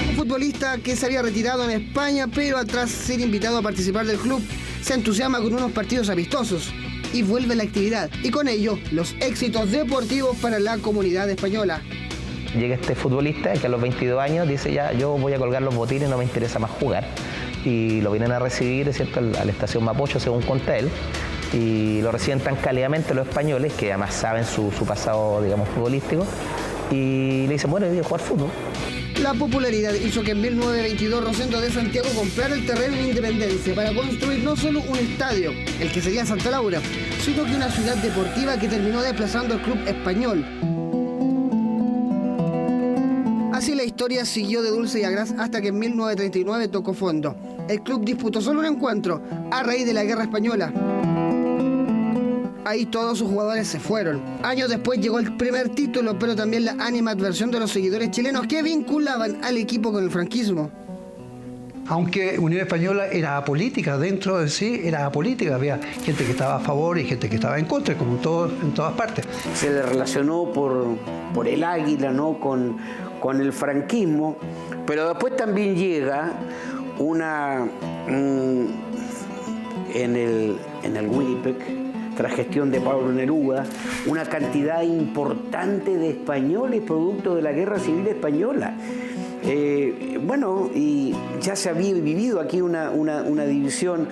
Un futbolista que se había retirado en España, pero tras ser invitado a participar del club, se entusiasma con unos partidos amistosos y vuelve la actividad, y con ello los éxitos deportivos para la comunidad española. Llega este futbolista que a los 22 años dice: ya, yo voy a colgar los botines, no me interesa más jugar. Y lo vienen a recibir, ¿cierto?, a la estación Mapocho, según cuenta él, y lo reciben tan cálidamente los españoles, que además saben su pasado, digamos, futbolístico, y le dicen: bueno, voy a jugar fútbol. La popularidad hizo que en 1922 Rosendo de Santiago comprara el terreno en Independencia para construir no solo un estadio, el que sería Santa Laura, sino que una ciudad deportiva que terminó desplazando al Club Español. Así la historia siguió de dulce y agraz hasta que en 1939 tocó fondo. El club disputó solo un encuentro a raíz de la Guerra Española. Ahí todos sus jugadores se fueron. Años después llegó el primer título, pero también la animadversión de los seguidores chilenos que vinculaban al equipo con el franquismo. Aunque Unión Española era apolítica, dentro de sí era apolítica, había gente que estaba a favor y gente que estaba en contra, como en todas partes. Se le relacionó por el águila, ¿no?, con el franquismo, pero después también llega en el Winnipeg, tras gestión de Pablo Neruda, una cantidad importante de españoles producto de la Guerra Civil Española. Y ya se había vivido aquí una división.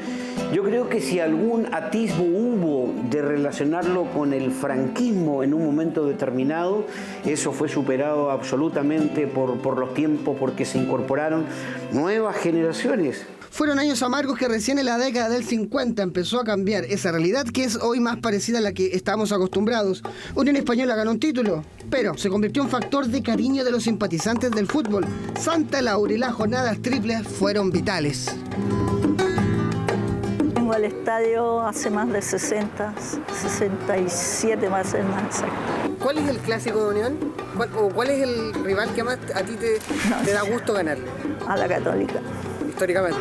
Yo creo que si algún atisbo hubo de relacionarlo con el franquismo en un momento determinado, eso fue superado absolutamente por los tiempos, porque se incorporaron nuevas generaciones. Fueron años amargos que recién en la década del 50 empezó a cambiar esa realidad que es hoy más parecida a la que estamos acostumbrados. Unión Española ganó un título, pero se convirtió en factor de cariño de los simpatizantes del fútbol. Santa Laura y las jornadas triples fueron vitales. Vengo al estadio hace más de 67 más exacto. ¿Cuál es el clásico de Unión? ¿Cuál es el rival que más a ti te da gusto ganar? A la Católica. Históricamente.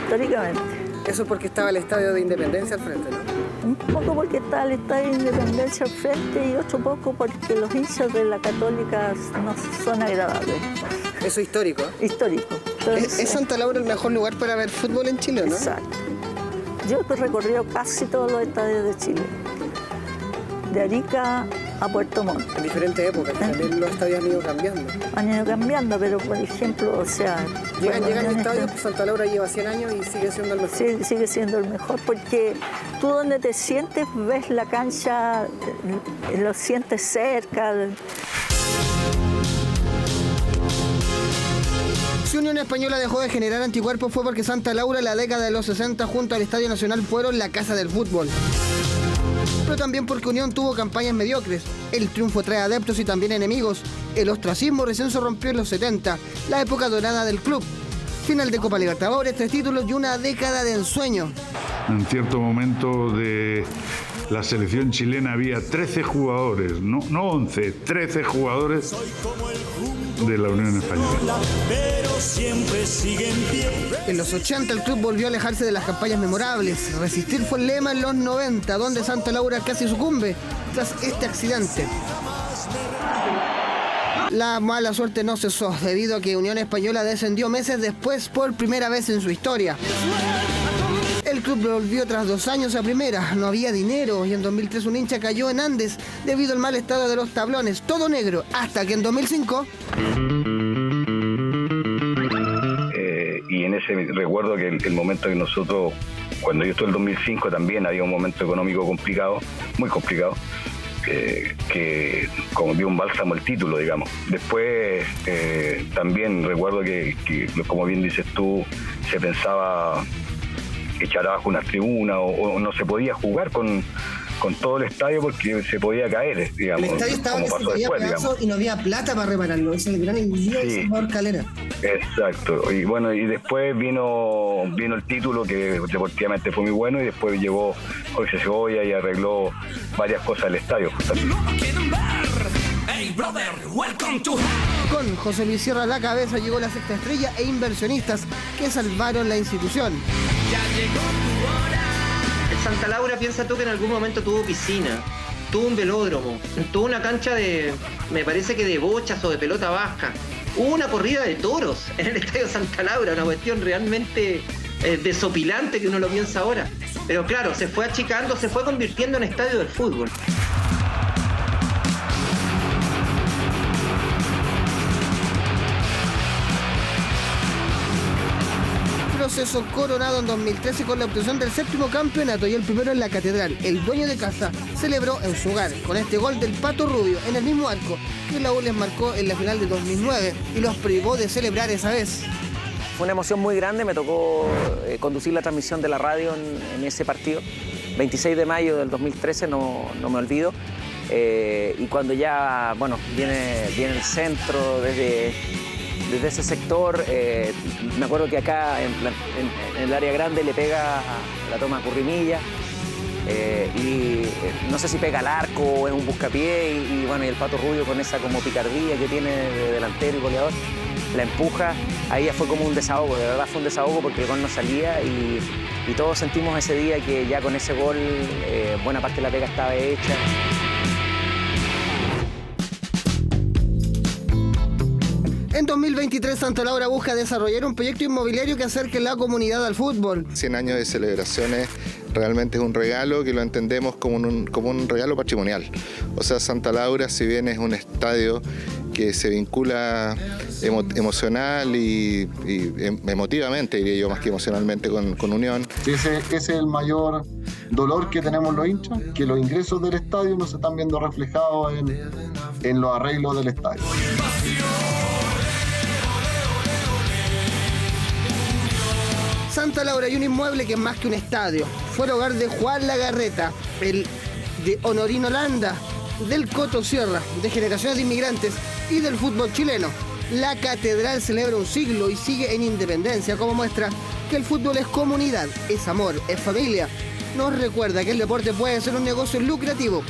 Históricamente. Eso es porque estaba el Estadio de Independencia al frente, ¿no? Un poco porque estaba el Estadio de Independencia al frente y otro poco porque los hinchas de la Católica no son agradables. Eso es histórico. Histórico. Entonces, ¿Es Santa Laura el mejor lugar para ver fútbol en Chile, no? Exacto. Yo he recorrido casi todos los estadios de Chile. De Arica a Puerto Montt. En diferentes épocas, también los estadios han ido cambiando. Han ido cambiando, pero por ejemplo, o sea... Llegan estadios, Santa Laura lleva 100 años y sigue siendo el mejor. Sí, sigue siendo el mejor porque tú donde te sientes ves la cancha, lo sientes cerca. Si Unión Española dejó de generar anticuerpos fue porque Santa Laura en la década de los 60 junto al Estadio Nacional fueron la casa del fútbol. Pero también porque Unión tuvo campañas mediocres. El triunfo trae adeptos y también enemigos. El ostracismo recién se rompió en los 70, la época dorada del club. Final de Copa Libertadores, 3 títulos y una década de ensueño. En cierto momento de la selección chilena había 13 jugadores, no 11, 13 jugadores de la Unión Española. En los 80 el club volvió a alejarse de las campañas memorables. Resistir fue el lema en los 90, donde Santa Laura casi sucumbe tras este accidente. La mala suerte no cesó, debido a que Unión Española descendió meses después por primera vez en su historia. El club volvió tras 2 años a primera, no había dinero y en 2003 un hincha cayó en Andes debido al mal estado de los tablones, todo negro, hasta que en 2005... Y en ese recuerdo que el momento que nosotros, cuando yo estuve en el 2005 también había un momento económico complicado, muy complicado, que como dio un bálsamo el título, digamos. Después también recuerdo que, como bien dices tú, se pensaba echar abajo una tribuna o no se podía jugar con todo el estadio porque se podía caer, digamos. El estadio estaba que se podía pedazos y no había plata para repararlo. Es el gran envío de Salvador Calera. Exacto. Y bueno, y después vino el título que deportivamente fue muy bueno y después llegó Jorge Cebolla y arregló varias cosas del estadio. Con José Luis Sierra a la cabeza llegó la sexta estrella e inversionistas que salvaron la institución. Santa Laura, piensa tú que en algún momento tuvo piscina, tuvo un velódromo, tuvo una cancha me parece que de bochas o de pelota vasca. Hubo una corrida de toros en el Estadio Santa Laura, una cuestión realmente desopilante que uno lo piensa ahora. Pero claro, se fue achicando, se fue convirtiendo en estadio de fútbol. Proceso coronado en 2013 con la obtención del 7º campeonato y el primero en la Catedral. El dueño de casa celebró en su hogar con este gol del Pato Rubio en el mismo arco que la U les marcó en la final de 2009 y los privó de celebrar esa vez. Fue una emoción muy grande, me tocó conducir la transmisión de la radio en ese partido. 26 de mayo del 2013, no me olvido. Y cuando ya, bueno, viene el centro desde ese sector, me acuerdo que acá en el área grande le pega la toma Currimilla y no sé si pega al arco o es un buscapié y bueno, y el Pato Rubio con esa como picardía que tiene de delantero y goleador, la empuja, ahí ya fue como un desahogo, de verdad fue un desahogo porque el gol no salía y todos sentimos ese día que ya con ese gol buena parte de la pega estaba hecha. En 2023, Santa Laura busca desarrollar un proyecto inmobiliario que acerque la comunidad al fútbol. 100 años de celebraciones realmente es un regalo que lo entendemos como un regalo patrimonial. O sea, Santa Laura, si bien es un estadio que se vincula emocional y emotivamente, diría yo, más que emocionalmente con Unión. Ese es el mayor dolor que tenemos los hinchas, que los ingresos del estadio no se están viendo reflejados en los arreglos del estadio. Santa Laura hay un inmueble que es más que un estadio. Fue el hogar de Juan Lagarreta, el de Honorino Landa, del Coto Sierra, de generaciones de inmigrantes y del fútbol chileno. La catedral celebra un siglo y sigue en independencia, como muestra que el fútbol es comunidad, es amor, es familia. Nos recuerda que el deporte puede ser un negocio lucrativo,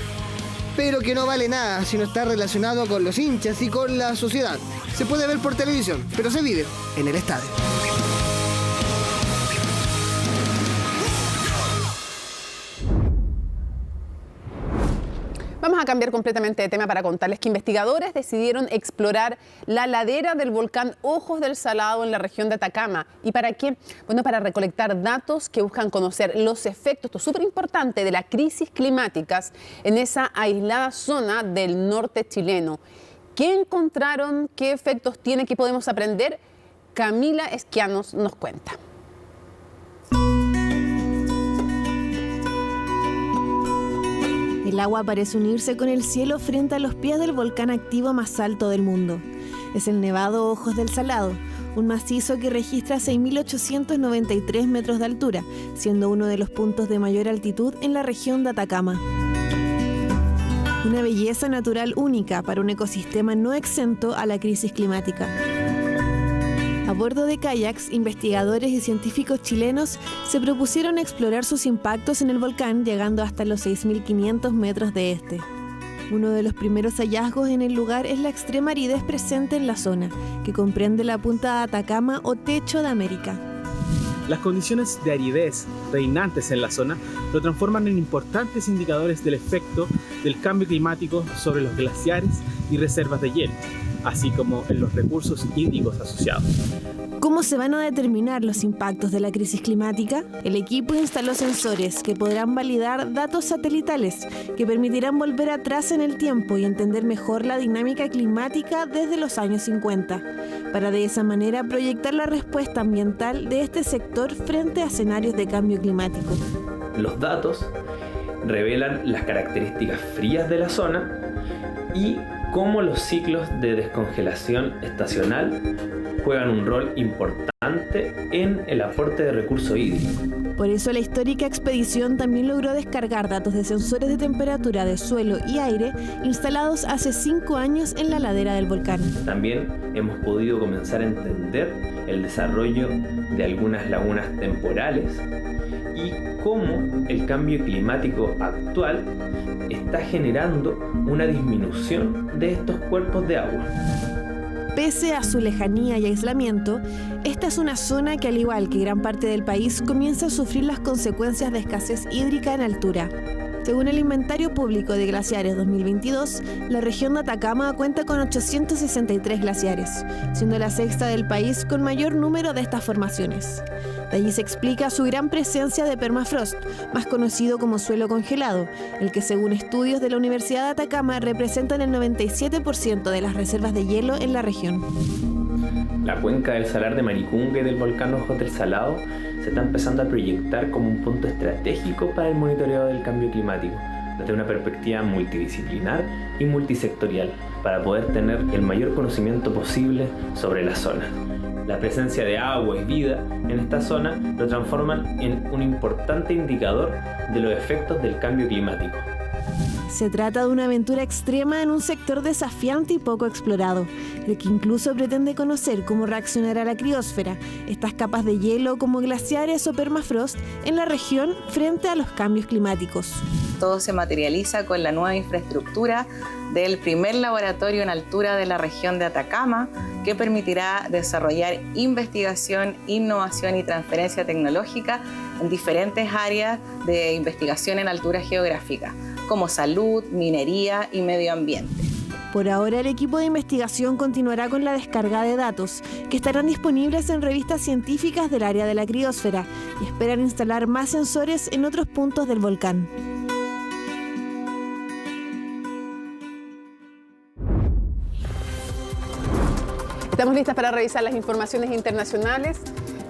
pero que no vale nada si no está relacionado con los hinchas y con la sociedad. Se puede ver por televisión, pero se vive en el estadio. Vamos a cambiar completamente de tema para contarles que investigadores decidieron explorar la ladera del volcán Ojos del Salado en la región de Atacama. ¿Y para qué? Bueno, para recolectar datos que buscan conocer los efectos, esto es súper importante, de las crisis climáticas en esa aislada zona del norte chileno. ¿Qué encontraron? ¿Qué efectos tiene? ¿Qué podemos aprender? Camila Esquianos nos cuenta. El agua parece unirse con el cielo frente a los pies del volcán activo más alto del mundo. Es el Nevado Ojos del Salado, un macizo que registra 6.893 metros de altura, siendo uno de los puntos de mayor altitud en la región de Atacama. Una belleza natural única para un ecosistema no exento a la crisis climática. A bordo de kayaks, investigadores y científicos chilenos se propusieron explorar sus impactos en el volcán, llegando hasta los 6.500 metros de este. Uno de los primeros hallazgos en el lugar es la extrema aridez presente en la zona, que comprende la punta de Atacama o techo de América. Las condiciones de aridez reinantes en la zona lo transforman en importantes indicadores del efecto del cambio climático sobre los glaciares y reservas de hielo, así como en los recursos hídricos asociados. ¿Cómo se van a determinar los impactos de la crisis climática? El equipo instaló sensores que podrán validar datos satelitales que permitirán volver atrás en el tiempo y entender mejor la dinámica climática desde los años 50, para de esa manera proyectar la respuesta ambiental de este sector frente a escenarios de cambio climático. Los datos revelan las características frías de la zona y cómo los ciclos de descongelación estacional juegan un rol importante en el aporte de recursos hídricos. Por eso la histórica expedición también logró descargar datos de sensores de temperatura de suelo y aire instalados hace 5 años en la ladera del volcán. También hemos podido comenzar a entender el desarrollo de algunas lagunas temporales y cómo el cambio climático actual está generando una disminución de estos cuerpos de agua. Pese a su lejanía y aislamiento, esta es una zona que, al igual que gran parte del país, comienza a sufrir las consecuencias de escasez hídrica en altura. Según el Inventario Público de Glaciares 2022, la región de Atacama cuenta con 863 glaciares, siendo la sexta del país con mayor número de estas formaciones. De allí se explica su gran presencia de permafrost, más conocido como suelo congelado, el que según estudios de la Universidad de Atacama representan el 97% de las reservas de hielo en la región. La cuenca del Salar de Maricunga y del volcán Ojos del Salado se está empezando a proyectar como un punto estratégico para el monitoreo del cambio climático, desde una perspectiva multidisciplinar y multisectorial, para poder tener el mayor conocimiento posible sobre la zona. La presencia de agua y vida en esta zona lo transforman en un importante indicador de los efectos del cambio climático. Se trata de una aventura extrema en un sector desafiante y poco explorado, el que incluso pretende conocer cómo reaccionará la criósfera, estas capas de hielo como glaciares o permafrost en la región frente a los cambios climáticos. Todo se materializa con la nueva infraestructura del primer laboratorio en altura de la región de Atacama, que permitirá desarrollar investigación, innovación y transferencia tecnológica en diferentes áreas de investigación en altura geográfica, como salud, minería y medio ambiente. Por ahora, el equipo de investigación continuará con la descarga de datos, que estarán disponibles en revistas científicas del área de la criósfera, y esperan instalar más sensores en otros puntos del volcán. Estamos listas para revisar las informaciones internacionales.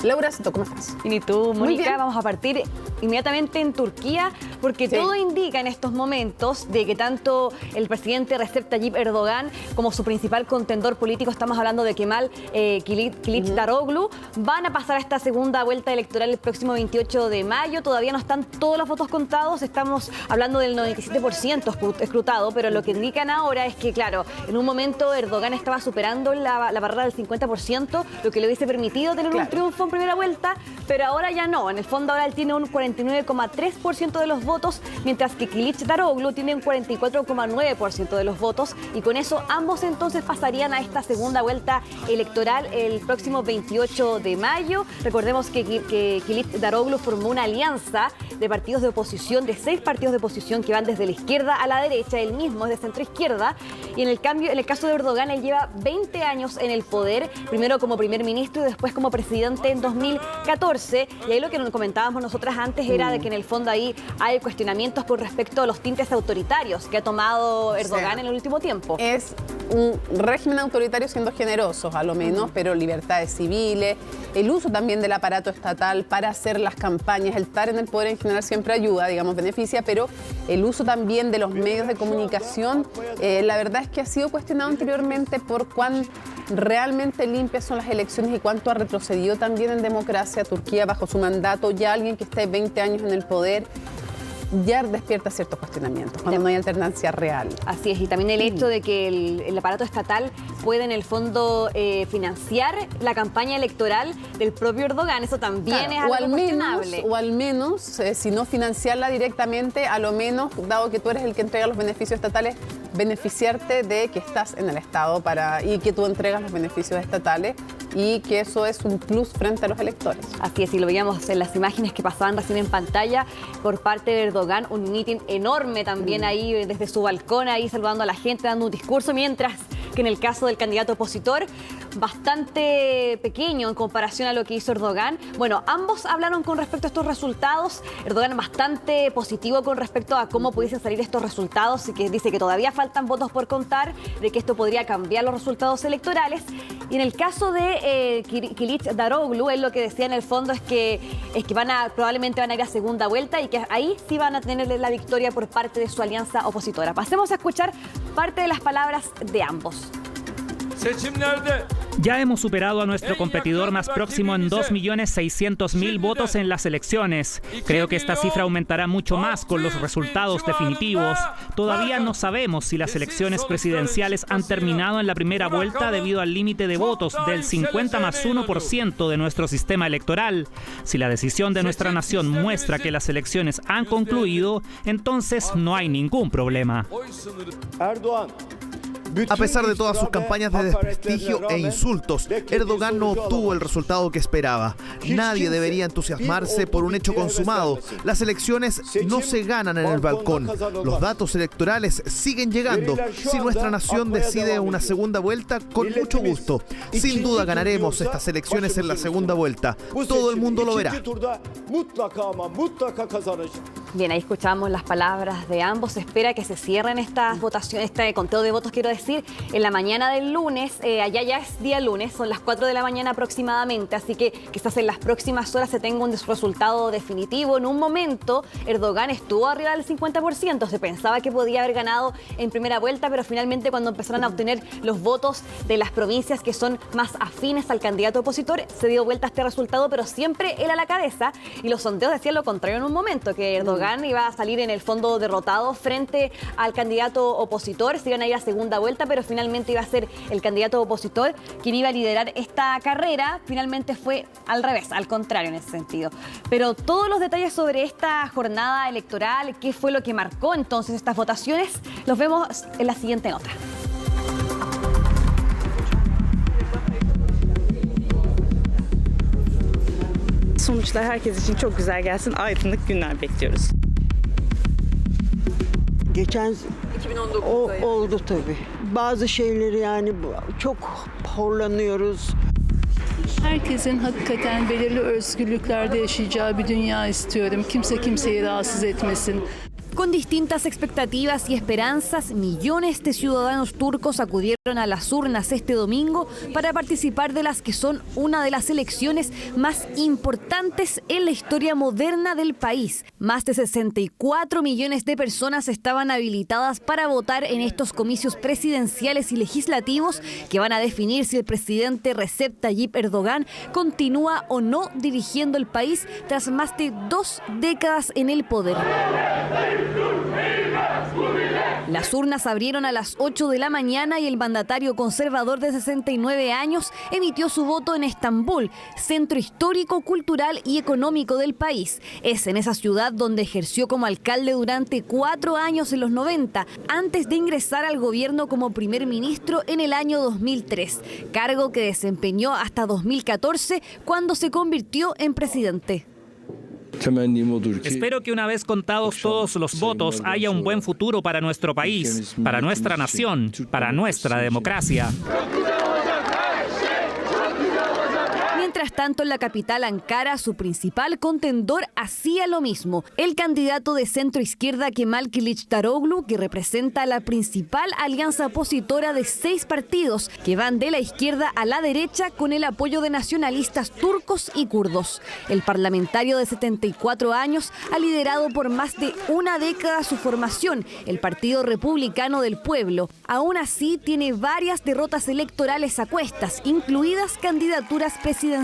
Laura Soto, ¿cómo estás? Y tú, Mónica, vamos a partir inmediatamente en Turquía porque todo indica en estos momentos de que tanto el presidente Recep Tayyip Erdogan como su principal contendor político, estamos hablando de Kemal Kılıçdaroğlu, van a pasar a esta segunda vuelta electoral el próximo 28 de mayo. Todavía no están todos los votos contados, estamos hablando del 97% escrutado, pero lo que indican ahora es que, claro, en un momento Erdogan estaba superando la barrera del 50%, lo que le hubiese permitido tener un triunfo en primera vuelta, pero ahora ya no. En el fondo ahora él tiene un 49,3% de los votos, mientras que Kılıçdaroğlu tiene un 44,9% de los votos, y con eso ambos entonces pasarían a esta segunda vuelta electoral el próximo 28 de mayo. Recordemos que Kılıçdaroğlu formó una alianza de partidos de oposición, de 6 partidos de oposición que van desde la izquierda a la derecha, él mismo es de centro-izquierda, y en el caso de Erdogan, él lleva 20 años en el poder, primero como primer ministro y después como presidente en 2014, y ahí lo que nos comentábamos nosotras antes era de que en el fondo ahí hay cuestionamientos con respecto a los tintes autoritarios que ha tomado Erdogan en el último tiempo. Es un régimen autoritario siendo generosos, a lo menos, pero libertades civiles, el uso también del aparato estatal para hacer las campañas, el estar en el poder en general siempre ayuda, digamos, beneficia, pero el uso también de los medios de comunicación, la verdad es que ha sido cuestionado anteriormente por cuán realmente limpias son las elecciones y cuánto ha retrocedido también en democracia Turquía bajo su mandato. Ya alguien que esté 20 años en el poder ya despierta ciertos cuestionamientos cuando no hay alternancia real. Así es, y también el hecho de que el aparato estatal puede en el fondo financiar la campaña electoral del propio Erdogan, eso también es algo cuestionable. O al menos, si no financiarla directamente, a lo menos, dado que tú eres el que entrega los beneficios estatales, beneficiarte de que estás en el Estado y que tú entregas los beneficios estatales, y que eso es un plus frente a los electores. Así es, y lo veíamos en las imágenes que pasaban recién en pantalla por parte de Erdogan, un mitin enorme también ahí desde su balcón, ahí saludando a la gente, dando un discurso, mientras que en el caso del candidato opositor, bastante pequeño en comparación a lo que hizo Erdogan. Bueno, ambos hablaron con respecto a estos resultados. Erdogan bastante positivo con respecto a cómo pudiesen salir estos resultados, y que dice que todavía faltan votos por contar, de que esto podría cambiar los resultados electorales. Y en el caso de Kılıçdaroğlu, él lo que decía en el fondo es que probablemente van a ir a segunda vuelta, y que ahí sí van a tener la victoria por parte de su alianza opositora. Pasemos a escuchar parte de las palabras de ambos. Ya hemos superado a nuestro competidor más próximo en 2.600.000 votos en las elecciones. Creo que esta cifra aumentará mucho más con los resultados definitivos. Todavía no sabemos si las elecciones presidenciales han terminado en la primera vuelta debido al límite de votos del 50+1% de nuestro sistema electoral. Si la decisión de nuestra nación muestra que las elecciones han concluido, entonces no hay ningún problema. A pesar de todas sus campañas de desprestigio e insultos, Erdogan no obtuvo el resultado que esperaba. Nadie debería entusiasmarse por un hecho consumado. Las elecciones no se ganan en el balcón. Los datos electorales siguen llegando. Si nuestra nación decide una segunda vuelta, con mucho gusto. Sin duda ganaremos estas elecciones en la segunda vuelta. Todo el mundo lo verá. Bien, ahí escuchamos las palabras de ambos. Se espera que se cierren estas votaciones, este conteo de votos, quiero decir, en la mañana del lunes. Allá ya es día lunes, son las 4 de la mañana aproximadamente, así que quizás en las próximas horas se tenga un resultado definitivo. En un momento, Erdogan estuvo arriba del 50%, se pensaba que podía haber ganado en primera vuelta, pero finalmente cuando empezaron a obtener los votos de las provincias que son más afines al candidato opositor, se dio vuelta a este resultado, pero siempre él a la cabeza, y los sondeos decían lo contrario en un momento, que Erdogan iba a salir en el fondo derrotado frente al candidato opositor, se iban a ir a segunda vuelta, pero finalmente iba a ser el candidato opositor quien iba a liderar esta carrera. Finalmente fue al revés, al contrario en ese sentido. Pero todos los detalles sobre esta jornada electoral, qué fue lo que marcó entonces estas votaciones, los vemos en la siguiente nota. Sonuçlar herkes için çok güzel gelsin. Aydınlık günler bekliyoruz. Geçen 2019'da oldu tabii. Bazı şeyleri yani çok horlanıyoruz. Herkesin hakikaten belirli özgürlüklerde yaşayacağı bir dünya istiyorum. Kimse kimseyi rahatsız etmesin. Con distintas expectativas y esperanzas, millones de ciudadanos turcos acudieron a las urnas este domingo para participar de las que son una de las elecciones más importantes en la historia moderna del país. Más de 64 millones de personas estaban habilitadas para votar en estos comicios presidenciales y legislativos que van a definir si el presidente Recep Tayyip Erdogan continúa o no dirigiendo el país tras más de 2 décadas en el poder. Las urnas abrieron a las 8 de la mañana y el mandatario conservador de 69 años emitió su voto en Estambul, centro histórico, cultural y económico del país. Es en esa ciudad donde ejerció como alcalde durante 4 años en los 90, antes de ingresar al gobierno como primer ministro en el año 2003, cargo que desempeñó hasta 2014, cuando se convirtió en presidente. Espero que una vez contados todos los votos haya un buen futuro para nuestro país, para nuestra nación, para nuestra democracia. Mientras tanto, en la capital Ankara, su principal contendor hacía lo mismo. El candidato de centro izquierda Kemal Kılıçdaroğlu, que representa a la principal alianza opositora de 6 partidos que van de la izquierda a la derecha con el apoyo de nacionalistas turcos y kurdos. El parlamentario de 74 años ha liderado por más de una década su formación, el Partido Republicano del Pueblo. Aún así, tiene varias derrotas electorales a cuestas, incluidas candidaturas presidenciales.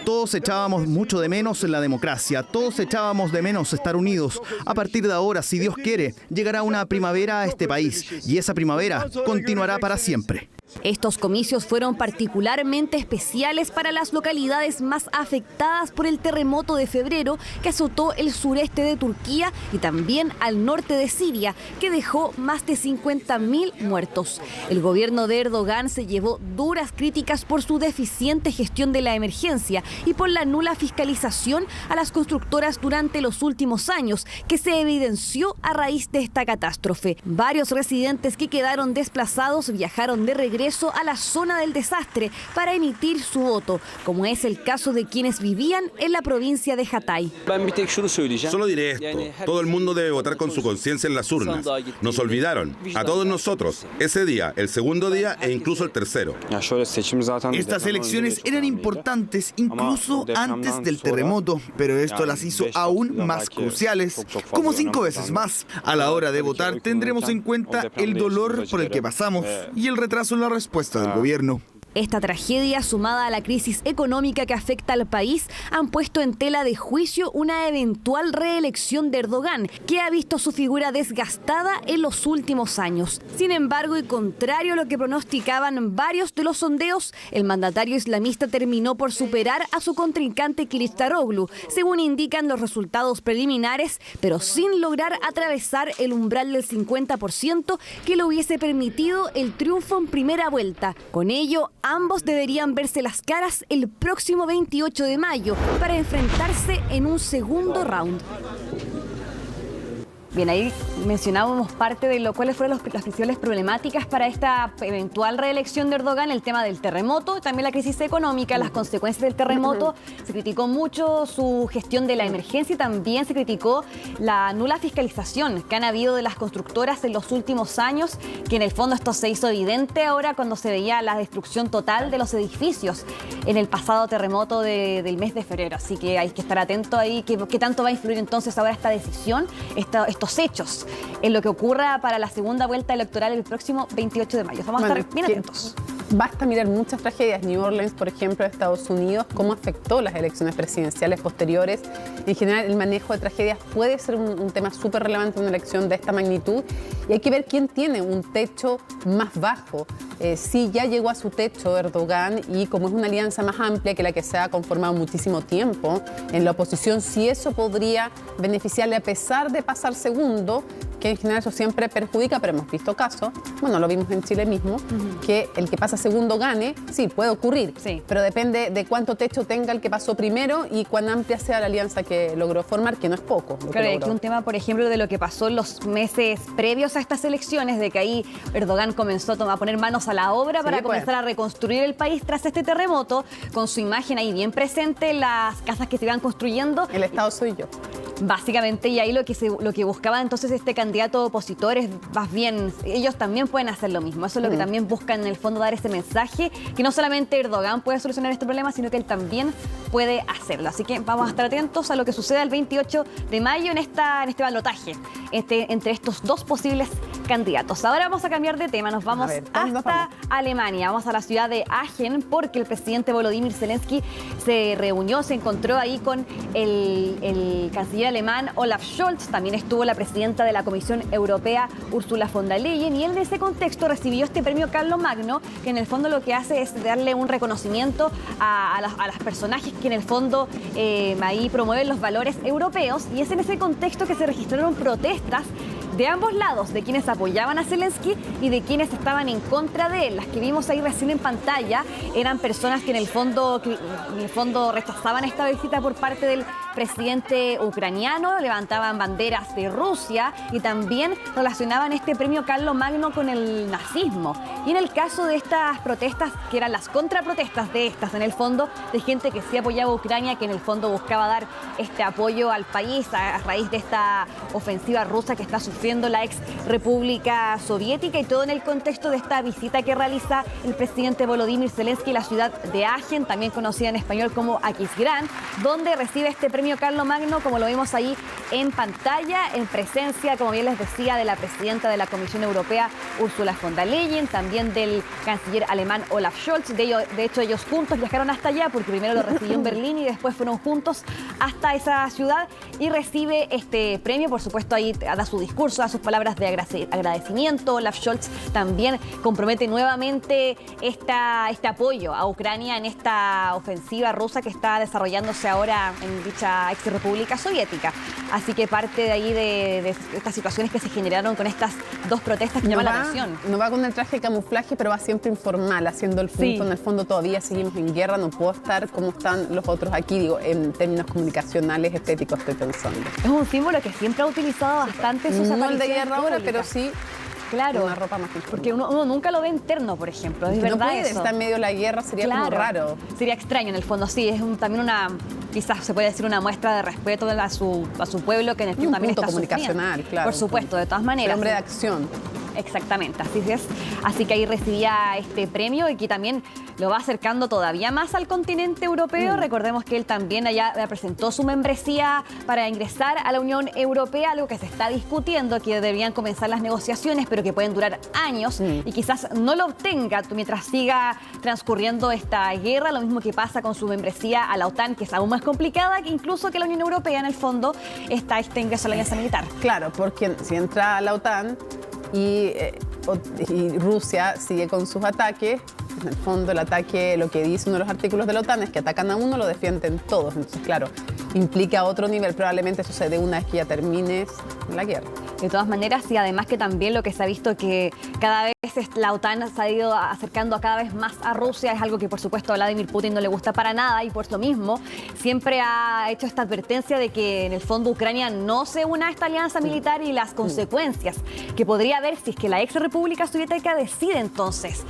Todos echábamos mucho de menos la democracia, todos echábamos de menos estar unidos. A partir de ahora, si Dios quiere, llegará una primavera a este país y esa primavera continuará para siempre. Estos comicios fueron particularmente especiales para las localidades más afectadas por el terremoto de febrero que azotó el sureste de Turquía y también al norte de Siria, que dejó más de 50.000 muertos. El gobierno de Erdogan se llevó duras críticas por su deficiente gestión de la emergencia y por la nula fiscalización a las constructoras durante los últimos años, que se evidenció a raíz de esta catástrofe. Varios residentes que quedaron desplazados viajaron de regreso a la zona del desastre para emitir su voto, como es el caso de quienes vivían en la provincia de Hatay. Solo diré esto, todo el mundo debe votar con su conciencia en las urnas. Nos olvidaron, a todos nosotros, ese día, el segundo día e incluso el tercero. Estas elecciones eran importantes incluso antes del terremoto, pero esto las hizo aún más cruciales, como 5 veces más. A la hora de votar tendremos en cuenta el dolor por el que pasamos y el retraso en la respuesta del gobierno. Esta tragedia, sumada a la crisis económica que afecta al país, han puesto en tela de juicio una eventual reelección de Erdogan, que ha visto su figura desgastada en los últimos años. Sin embargo, y contrario a lo que pronosticaban varios de los sondeos, el mandatario islamista terminó por superar a su contrincante Kılıçdaroğlu, según indican los resultados preliminares, pero sin lograr atravesar el umbral del 50% que le hubiese permitido el triunfo en primera vuelta. Con ello, ambos deberían verse las caras el próximo 28 de mayo para enfrentarse en un segundo round. Bien, ahí mencionábamos parte de cuáles fueron las principales problemáticas para esta eventual reelección de Erdogan, el tema del terremoto, también la crisis económica, las consecuencias del terremoto. Se criticó mucho su gestión de la emergencia y también se criticó la nula fiscalización que han habido de las constructoras en los últimos años, que en el fondo esto se hizo evidente ahora cuando se veía la destrucción total de los edificios en el pasado terremoto del mes de febrero. Así que hay que estar atento ahí, qué tanto va a influir entonces ahora esta decisión, estos hechos en lo que ocurra para la segunda vuelta electoral el próximo 28 de mayo. Vamos a estar bien atentos. Basta mirar muchas tragedias. New Orleans, por ejemplo, de Estados Unidos, cómo afectó las elecciones presidenciales posteriores. En general, el manejo de tragedias puede ser un tema súper relevante en una elección de esta magnitud. Y hay que ver quién tiene un techo más bajo. Si ya llegó a su techo Erdogan y como es una alianza más amplia que la que se ha conformado muchísimo tiempo en la oposición, si eso podría beneficiarle a pesar de pasar segundo, que en general eso siempre perjudica, pero hemos visto casos, bueno, lo vimos en Chile mismo, que el que pasa segundo gane, sí, puede ocurrir, pero depende de cuánto techo tenga el que pasó primero y cuán amplia sea la alianza que logró formar, que no es poco. Claro, aquí un tema, por ejemplo, de lo que pasó en los meses previos a estas elecciones, de que ahí Erdogan comenzó a poner manos a la obra para comenzar a reconstruir el país tras este terremoto, con su imagen ahí bien presente, las casas que se iban construyendo. El Estado soy yo. Básicamente, y ahí lo que buscaba entonces este candidato opositor es más bien, ellos también pueden hacer lo mismo. Eso es lo que también buscan en el fondo, dar ese mensaje, que no solamente Erdogan puede solucionar este problema, sino que él también puede hacerlo. Así que vamos a estar atentos a lo que suceda el 28 de mayo en este balotaje entre estos dos posibles candidatos. Ahora vamos a cambiar de tema, nos vamos hasta Alemania, vamos a la ciudad de Aachen, porque el presidente Volodymyr Zelensky se encontró ahí con el canciller alemán Olaf Scholz, también estuvo la presidenta de la Comisión Europea Ursula von der Leyen, y él en ese contexto recibió este premio Carlomagno, que en el fondo lo que hace es darle un reconocimiento a los personajes que en el fondo ahí promueven los valores europeos, y es en ese contexto que se registraron protestas de ambos lados, de quienes apoyaban a Zelensky y de quienes estaban en contra de él. Las que vimos ahí recién en pantalla eran personas que en el fondo rechazaban esta visita por parte del presidente ucraniano, levantaban banderas de Rusia y también relacionaban este premio Carlomagno con el nazismo. Y en el caso de estas protestas, que eran las contraprotestas de estas, en el fondo, de gente que sí apoyaba a Ucrania, que en el fondo buscaba dar este apoyo al país a raíz de esta ofensiva rusa que está sufriendo la ex República Soviética, y todo en el contexto de esta visita que realiza el presidente Volodymyr Zelensky a la ciudad de Aachen, también conocida en español como Aquisgrán, donde recibe este premio Carlomagno, como lo vimos ahí en pantalla, en presencia, como bien les decía, de la presidenta de la Comisión Europea Ursula von der Leyen, también del canciller alemán Olaf Scholz. De hecho, ellos juntos viajaron hasta allá, porque primero lo recibió en Berlín y después fueron juntos hasta esa ciudad, y recibe este premio. Por supuesto, ahí da su discurso, da sus palabras de agradecimiento. Olaf Scholz también compromete nuevamente este apoyo a Ucrania en esta ofensiva rusa que está desarrollándose ahora en dicha ex República Soviética. Así que parte de ahí de estas situaciones que se generaron con estas dos protestas que llaman la atención. No va con el traje de camuflaje, pero va siempre informal, haciendo el punto. Sí. En el fondo todavía seguimos en guerra, no puedo estar como están los otros aquí, digo, en términos comunicacionales, estéticos estoy pensando. Es un símbolo que siempre ha utilizado bastante sus apariciones. No el de guerra ahora, pero sí. Claro, una ropa más informal. Porque uno nunca lo ve interno, por ejemplo. Es verdad, no puede estar en medio de la guerra, sería como raro. Sería extraño en el fondo, sí. Es también quizás se puede decir una muestra de respeto a su pueblo, que en el fondo también está comunicacional, claro. Por supuesto, de todas maneras. El hombre de acción. Exactamente, así es. Así que ahí recibía este premio, y que también lo va acercando todavía más al continente europeo. Recordemos que él también allá presentó su membresía para ingresar a la Unión Europea, algo que se está discutiendo, que deberían comenzar las negociaciones, pero que pueden durar años, y quizás no lo obtenga mientras siga transcurriendo esta guerra. Lo mismo que pasa con su membresía a la OTAN, que es aún más complicada que incluso que la Unión Europea. En el fondo está este ingreso a la alianza militar. Claro, porque si entra a la OTAN y Rusia sigue con sus ataques, en el fondo el ataque, lo que dice uno de los artículos de la OTAN es que atacan a uno, lo defienden todos. Entonces, claro, implica otro nivel, probablemente sucede una vez que ya termine la guerra. De todas maneras, y además que también lo que se ha visto que cada vez la OTAN se ha ido acercando cada vez más a Rusia, es algo que por supuesto a Vladimir Putin no le gusta para nada, y por lo mismo siempre ha hecho esta advertencia de que en el fondo Ucrania no se una a esta alianza militar, y las consecuencias que podría haber si es que la ex República Soviética decide entonces,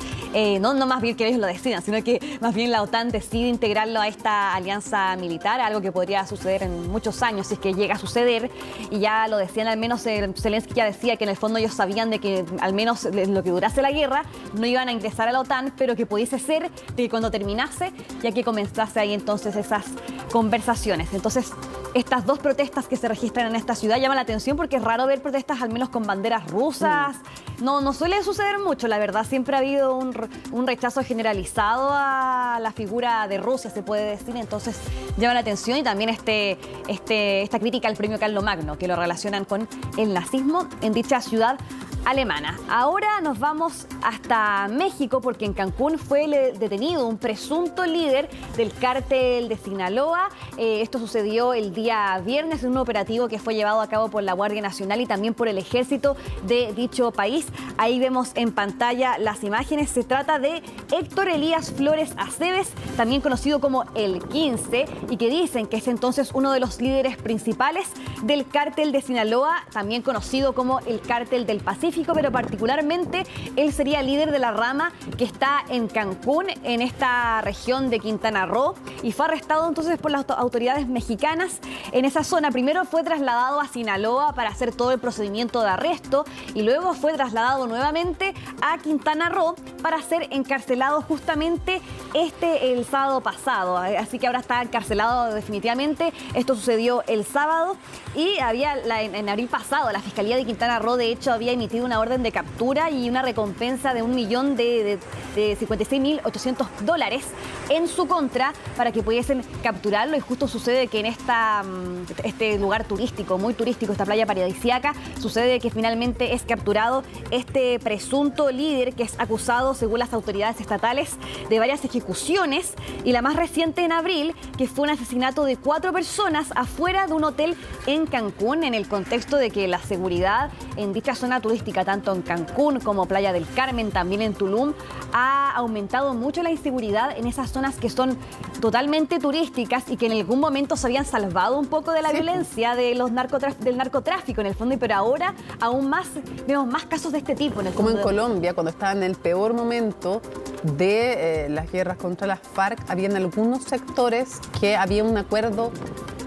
no más bien que ellos lo decidan, sino que más bien la OTAN decide integrarlo a esta alianza militar, algo que podría suceder en muchos años si es que llega a suceder. Y ya lo decían, al menos Zelensky ya decía que en el fondo ellos sabían de que al menos lo que durase la guerra no iban a ingresar a la OTAN, pero que pudiese ser de que cuando terminase ya que comenzase ahí entonces esas conversaciones. Entonces, estas dos protestas que se registran en esta ciudad llaman la atención, porque es raro ver protestas al menos con banderas rusas. No suele suceder mucho, la verdad. Siempre ha habido un rechazo generalizado a la figura de Rusia, se puede decir. Entonces llama la atención, y también esta crítica al premio Carlomagno, que lo relacionan con el nazismo en dicha ciudad alemana. Ahora nos vamos hasta México, porque en Cancún fue detenido un presunto líder del cártel de Sinaloa. Esto sucedió el día viernes en un operativo que fue llevado a cabo por la Guardia Nacional y también por el ejército de dicho país. Ahí vemos en pantalla las imágenes. Se trata de Héctor Elías Flores Aceves, también conocido como el 15, y que dicen que es entonces uno de los líderes principales del cártel de Sinaloa, también conocido como el cártel del Pacífico, narcotráfico, pero particularmente él sería líder de la rama que está en Cancún, en esta región de Quintana Roo, y fue arrestado entonces por las autoridades mexicanas en esa zona. Primero fue trasladado a Sinaloa para hacer todo el procedimiento de arresto y luego fue trasladado nuevamente a Quintana Roo para ser encarcelado justamente el sábado pasado. Así que ahora está encarcelado definitivamente. Esto sucedió el sábado y en abril pasado la Fiscalía de Quintana Roo de hecho había emitido una orden de captura y una recompensa de $1.056.800 en su contra para que pudiesen capturarlo, y justo sucede que en este lugar turístico, muy turístico, esta playa paradisíaca, sucede que finalmente es capturado este presunto líder que es acusado, según las autoridades estatales, de varias ejecuciones, y la más reciente en abril, que fue un asesinato de 4 personas afuera de un hotel en Cancún, en el contexto de que la seguridad en dicha zona turística, tanto en Cancún como Playa del Carmen, también en Tulum, ha aumentado mucho la inseguridad en esas zonas que son totalmente turísticas y que en algún momento se habían salvado un poco de la violencia del narcotráfico en el fondo, pero ahora aún más vemos más casos de este tipo. Como en Colombia, cuando estaba en el peor momento de las guerras contra las FARC, había en algunos sectores que había un acuerdo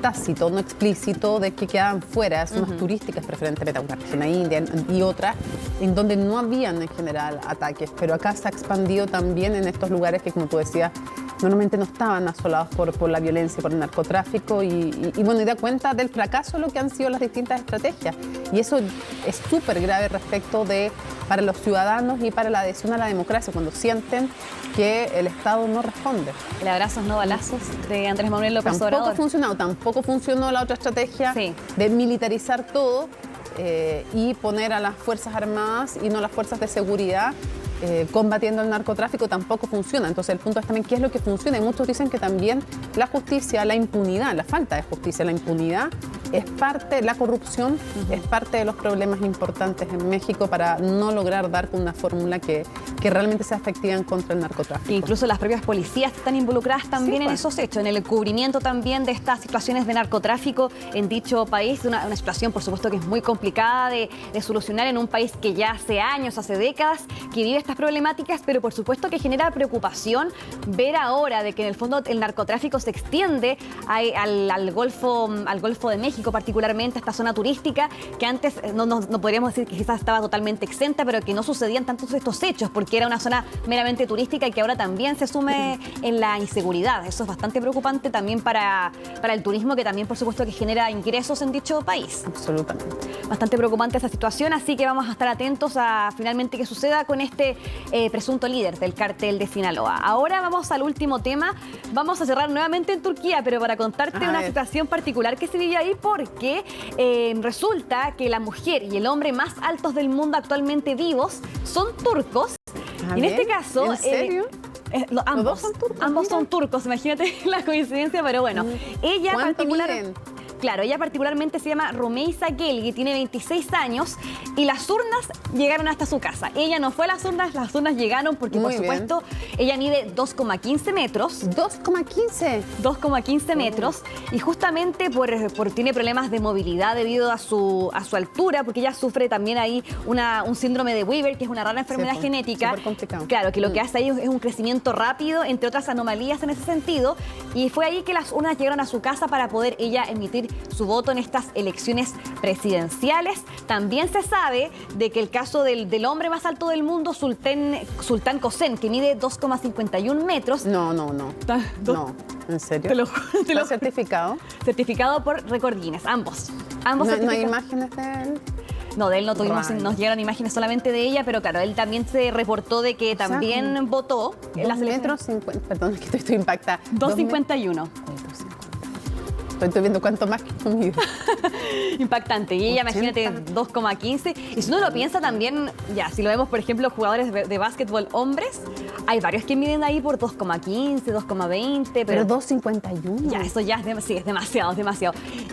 tácito, no explícito, de que quedaban fuera, zonas turísticas, preferentemente una región india y otras, en donde no habían en general ataques, pero acá se ha expandido también en estos lugares que, como tú decías, normalmente no estaban asolados por la violencia, por el narcotráfico y da cuenta del fracaso de lo que han sido las distintas estrategias. Y eso es súper grave para los ciudadanos y para la adhesión a la democracia, cuando sienten que el Estado no responde. El abrazos no balazos de Andrés Manuel López Obrador. Tampoco funcionó la otra estrategia de militarizar todo y poner a las Fuerzas Armadas y no las fuerzas de seguridad combatiendo el narcotráfico, tampoco funciona. Entonces el punto es también qué es lo que funciona, y muchos dicen que también la justicia, la impunidad, la falta de justicia, la impunidad es parte, la corrupción es parte de los problemas importantes en México para no lograr dar con una fórmula que realmente sea efectiva en contra del narcotráfico. Incluso las propias policías están involucradas también en esos hechos, en el encubrimiento también de estas situaciones de narcotráfico en dicho país, una situación por supuesto que es muy complicada de solucionar en un país que ya hace años, hace décadas que vive estas problemáticas, pero por supuesto que genera preocupación ver ahora de que en el fondo el narcotráfico se extiende al Golfo de México, particularmente a esta zona turística que antes no podríamos decir que quizás estaba totalmente exenta, pero que no sucedían tantos estos hechos porque era una zona meramente turística y que ahora también se sume en la inseguridad. Eso es bastante preocupante también para el turismo, que también por supuesto que genera ingresos en dicho país. Absolutamente. Bastante preocupante esa situación, así que vamos a estar atentos a finalmente qué suceda con este presunto líder del cártel de Sinaloa. Ahora vamos al último tema. Vamos a cerrar nuevamente en Turquía, pero para contarte una situación particular que se vive ahí, porque resulta que la mujer y el hombre más altos del mundo actualmente vivos son turcos. Y en este caso... ¿En serio? Ambos son turcos, imagínate la coincidencia, pero bueno. Ella particularmente se llama Rumeysa Gelgi, tiene 26 años y las urnas llegaron hasta su casa. Ella no fue a las urnas llegaron porque por supuesto ella mide 2,15 metros. 2,15 metros y justamente tiene problemas de movilidad debido a su altura, porque ella sufre también ahí un síndrome de Weaver, que es una rara enfermedad genética. Súper complicado. Claro, que lo que hace ahí es un crecimiento rápido, entre otras anomalías en ese sentido, y fue ahí que las urnas llegaron a su casa para poder ella emitir su voto en estas elecciones presidenciales. También se sabe de que el caso del hombre más alto del mundo, Sultán Kosen, que mide 2,51 metros. No, ¿en serio? Te lo ¿Está certificado? Certificado por Record Guinness, ambos. ¿No hay imágenes de él? No, de él no tuvimos, nos llegaron imágenes solamente de ella, pero claro, él también se reportó de que también votó en las elecciones. 2,50 metros, perdón, que estoy impactada. 2,51. Estoy viendo cuánto más que mide. Impactante. Y ella, 80. Imagínate, 2,15. Y si uno lo piensa también, si lo vemos, por ejemplo, jugadores de básquetbol hombres, hay varios que miden ahí por 2,15, 2,20. Pero 2,51. Eso ya es demasiado.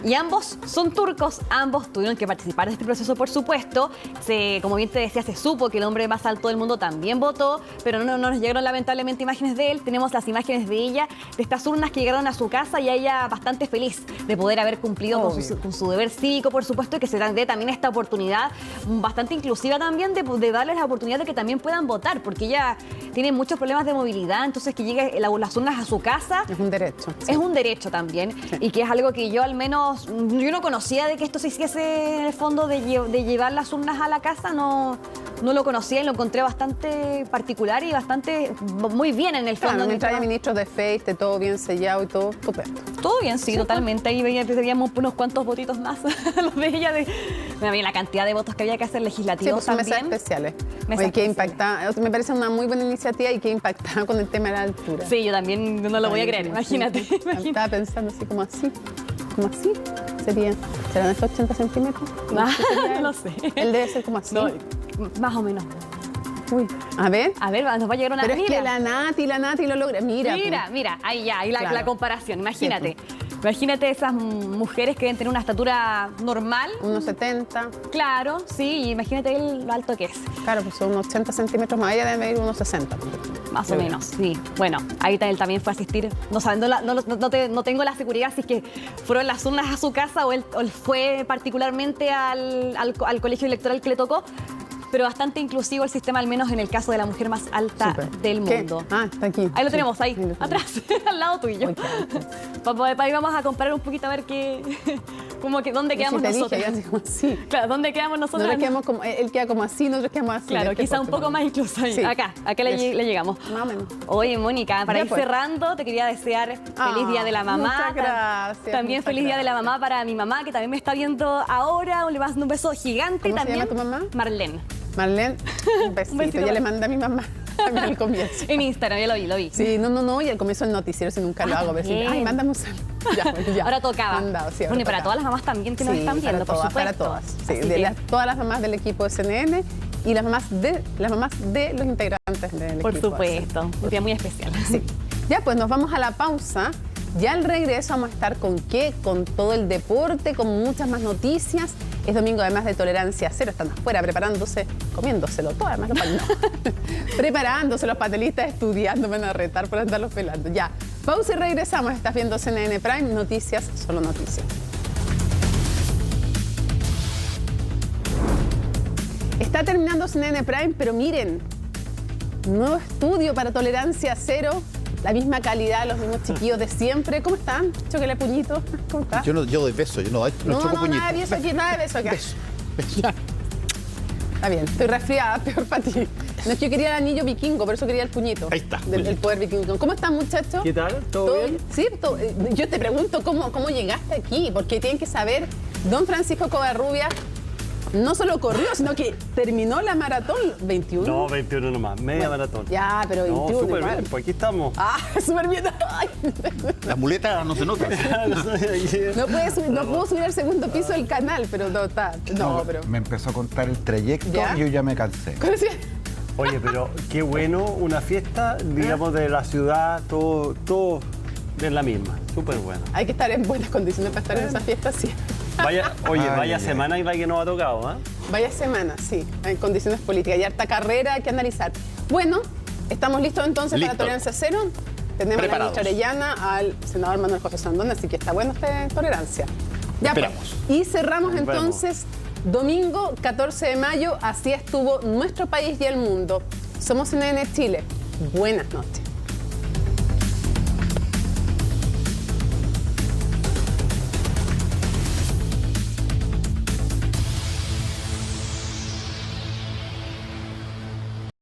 Y ambos son turcos, ambos tuvieron que participar de este proceso, por supuesto. Como bien te decía, se supo que el hombre más alto del mundo también votó, pero no nos llegaron lamentablemente imágenes de él. Tenemos las imágenes de ella, de estas urnas que llegaron a su casa, y ella bastante feliz feliz de poder haber cumplido con su deber cívico, por supuesto, y que se dé también esta oportunidad bastante inclusiva también de darles la oportunidad de que también puedan votar, porque ella tiene muchos problemas de movilidad, entonces que llegue las urnas a su casa es un derecho. Es un derecho también, y que es algo que yo al menos, yo no conocía de que esto se hiciese en el fondo de llevar las urnas a la casa, no lo conocía y lo encontré bastante particular y bastante muy bien en el fondo. Claro, mientras haya ministros de fe, esté todo bien sellado y todo estupendo. Todo bien, sí, totalmente. Ahí veíamos unos cuantos votitos más, los de ella, la cantidad de votos que había que hacer legislativos sí, pues también. Mesas especiales. Oye, qué impactada. Me parece una muy buena iniciativa y qué impactada con el tema de la altura. Sí, yo también no lo voy a creer, imagínate. Estaba pensando así como así. ¿Serán estos 80 centímetros? No sé. Él debe ser como así. No, más o menos. Uy, a ver, nos va a llegar una... Pero es que la Nati lo logra. Mira, ahí ya, ahí claro. la comparación, imagínate. Imagínate esas mujeres que deben tener una estatura normal. 1,70. Claro, sí, imagínate lo alto que es. Claro, pues son unos 80 centímetros más, ella debe medir unos 60. Más o menos, sí. Bueno, ahí él también fue a asistir, no tengo la seguridad si es que fueron las urnas a su casa o él fue particularmente al colegio electoral que le tocó. Pero bastante inclusivo el sistema, al menos en el caso de la mujer más alta del mundo. Está aquí. Ahí lo tenemos, ahí atrás, al lado tuyo. Ahí vamos a comparar un poquito a ver dónde quedamos nosotros. Sí. Claro, ¿dónde quedamos nosotros? Nosotros quedamos como, él queda como así, nosotros quedamos así. Claro, quizá un poco más incluso ahí. Sí. Acá le llegamos. Más o menos. Oye, Mónica, para ir cerrando, te quería desear feliz Día de la Mamá. Muchas gracias. También feliz Día de la Mamá para mi mamá, que también me está viendo ahora. Le mando un beso gigante. ¿Cómo también se llama tu mamá? Marlene, un besito. Ya le mandé a mi mamá al comienzo. En Instagram, ya lo vi. Sí, no, y al comienzo el noticiero, si nunca lo hago. Ay, mándame un saludo. Ya. Ahora tocaba. Mandado, sí, bueno, y para todas las mamás también que nos están viendo, por supuesto. Para todas. Sí, todas las mamás del equipo de CNN y las mamás de los integrantes del equipo. Por supuesto, un día muy especial. Sí. Ya, pues nos vamos a la pausa. Ya al regreso vamos a estar con todo el deporte, con muchas más noticias. Es domingo además de Tolerancia Cero, están afuera preparándose, comiéndoselo todo, además preparándose los patelistas, estudiando, van a retar por andarlos pelando. Ya, pausa y regresamos. Estás viendo CNN Prime, noticias, solo noticias. Está terminando CNN Prime, pero miren, nuevo estudio para Tolerancia Cero. La misma calidad, los mismos chiquillos de siempre. ¿Cómo están? Chóquele puñito. ¿Cómo está? Yo doy beso, yo no choco puñito. Nada de beso aquí, nada de beso acá. Beso. Está bien, estoy resfriada, peor para ti. No es que yo quería el anillo vikingo, por eso quería el puñito. Ahí está. El poder vikingo. ¿Cómo están, muchachos? ¿Qué tal? ¿Todo bien? Sí, yo te pregunto cómo llegaste aquí, porque tienen que saber, don Francisco Covarrubias no solo corrió, sino que terminó la maratón 21. No, 21 nomás, media maratón. Ya, pero 21. No, súper bien, pues aquí estamos. Súper bien. Las muletas no se notan. No puedo subir al segundo piso del canal, pero no está. Pero... Me empezó a contar el trayecto y yo ya me cansé. Oye, pero qué bueno, una fiesta, digamos, de la ciudad, todo de la misma. Súper bueno. Hay que estar en buenas condiciones para estar en esa fiesta, sí. Vaya semana y la que nos ha tocado, ¿eh? Vaya semana, sí, en condiciones políticas. Y harta carrera que analizar. Bueno, ¿estamos listos entonces para Tolerancia Cero? Tenemos a la ministra Orellana, al senador Manuel José Sandón, así que está bueno esta tolerancia. Ya, esperamos. Y cerramos entonces domingo 14 de mayo. Así estuvo nuestro país y el mundo. Somos CNN Chile. Buenas noches.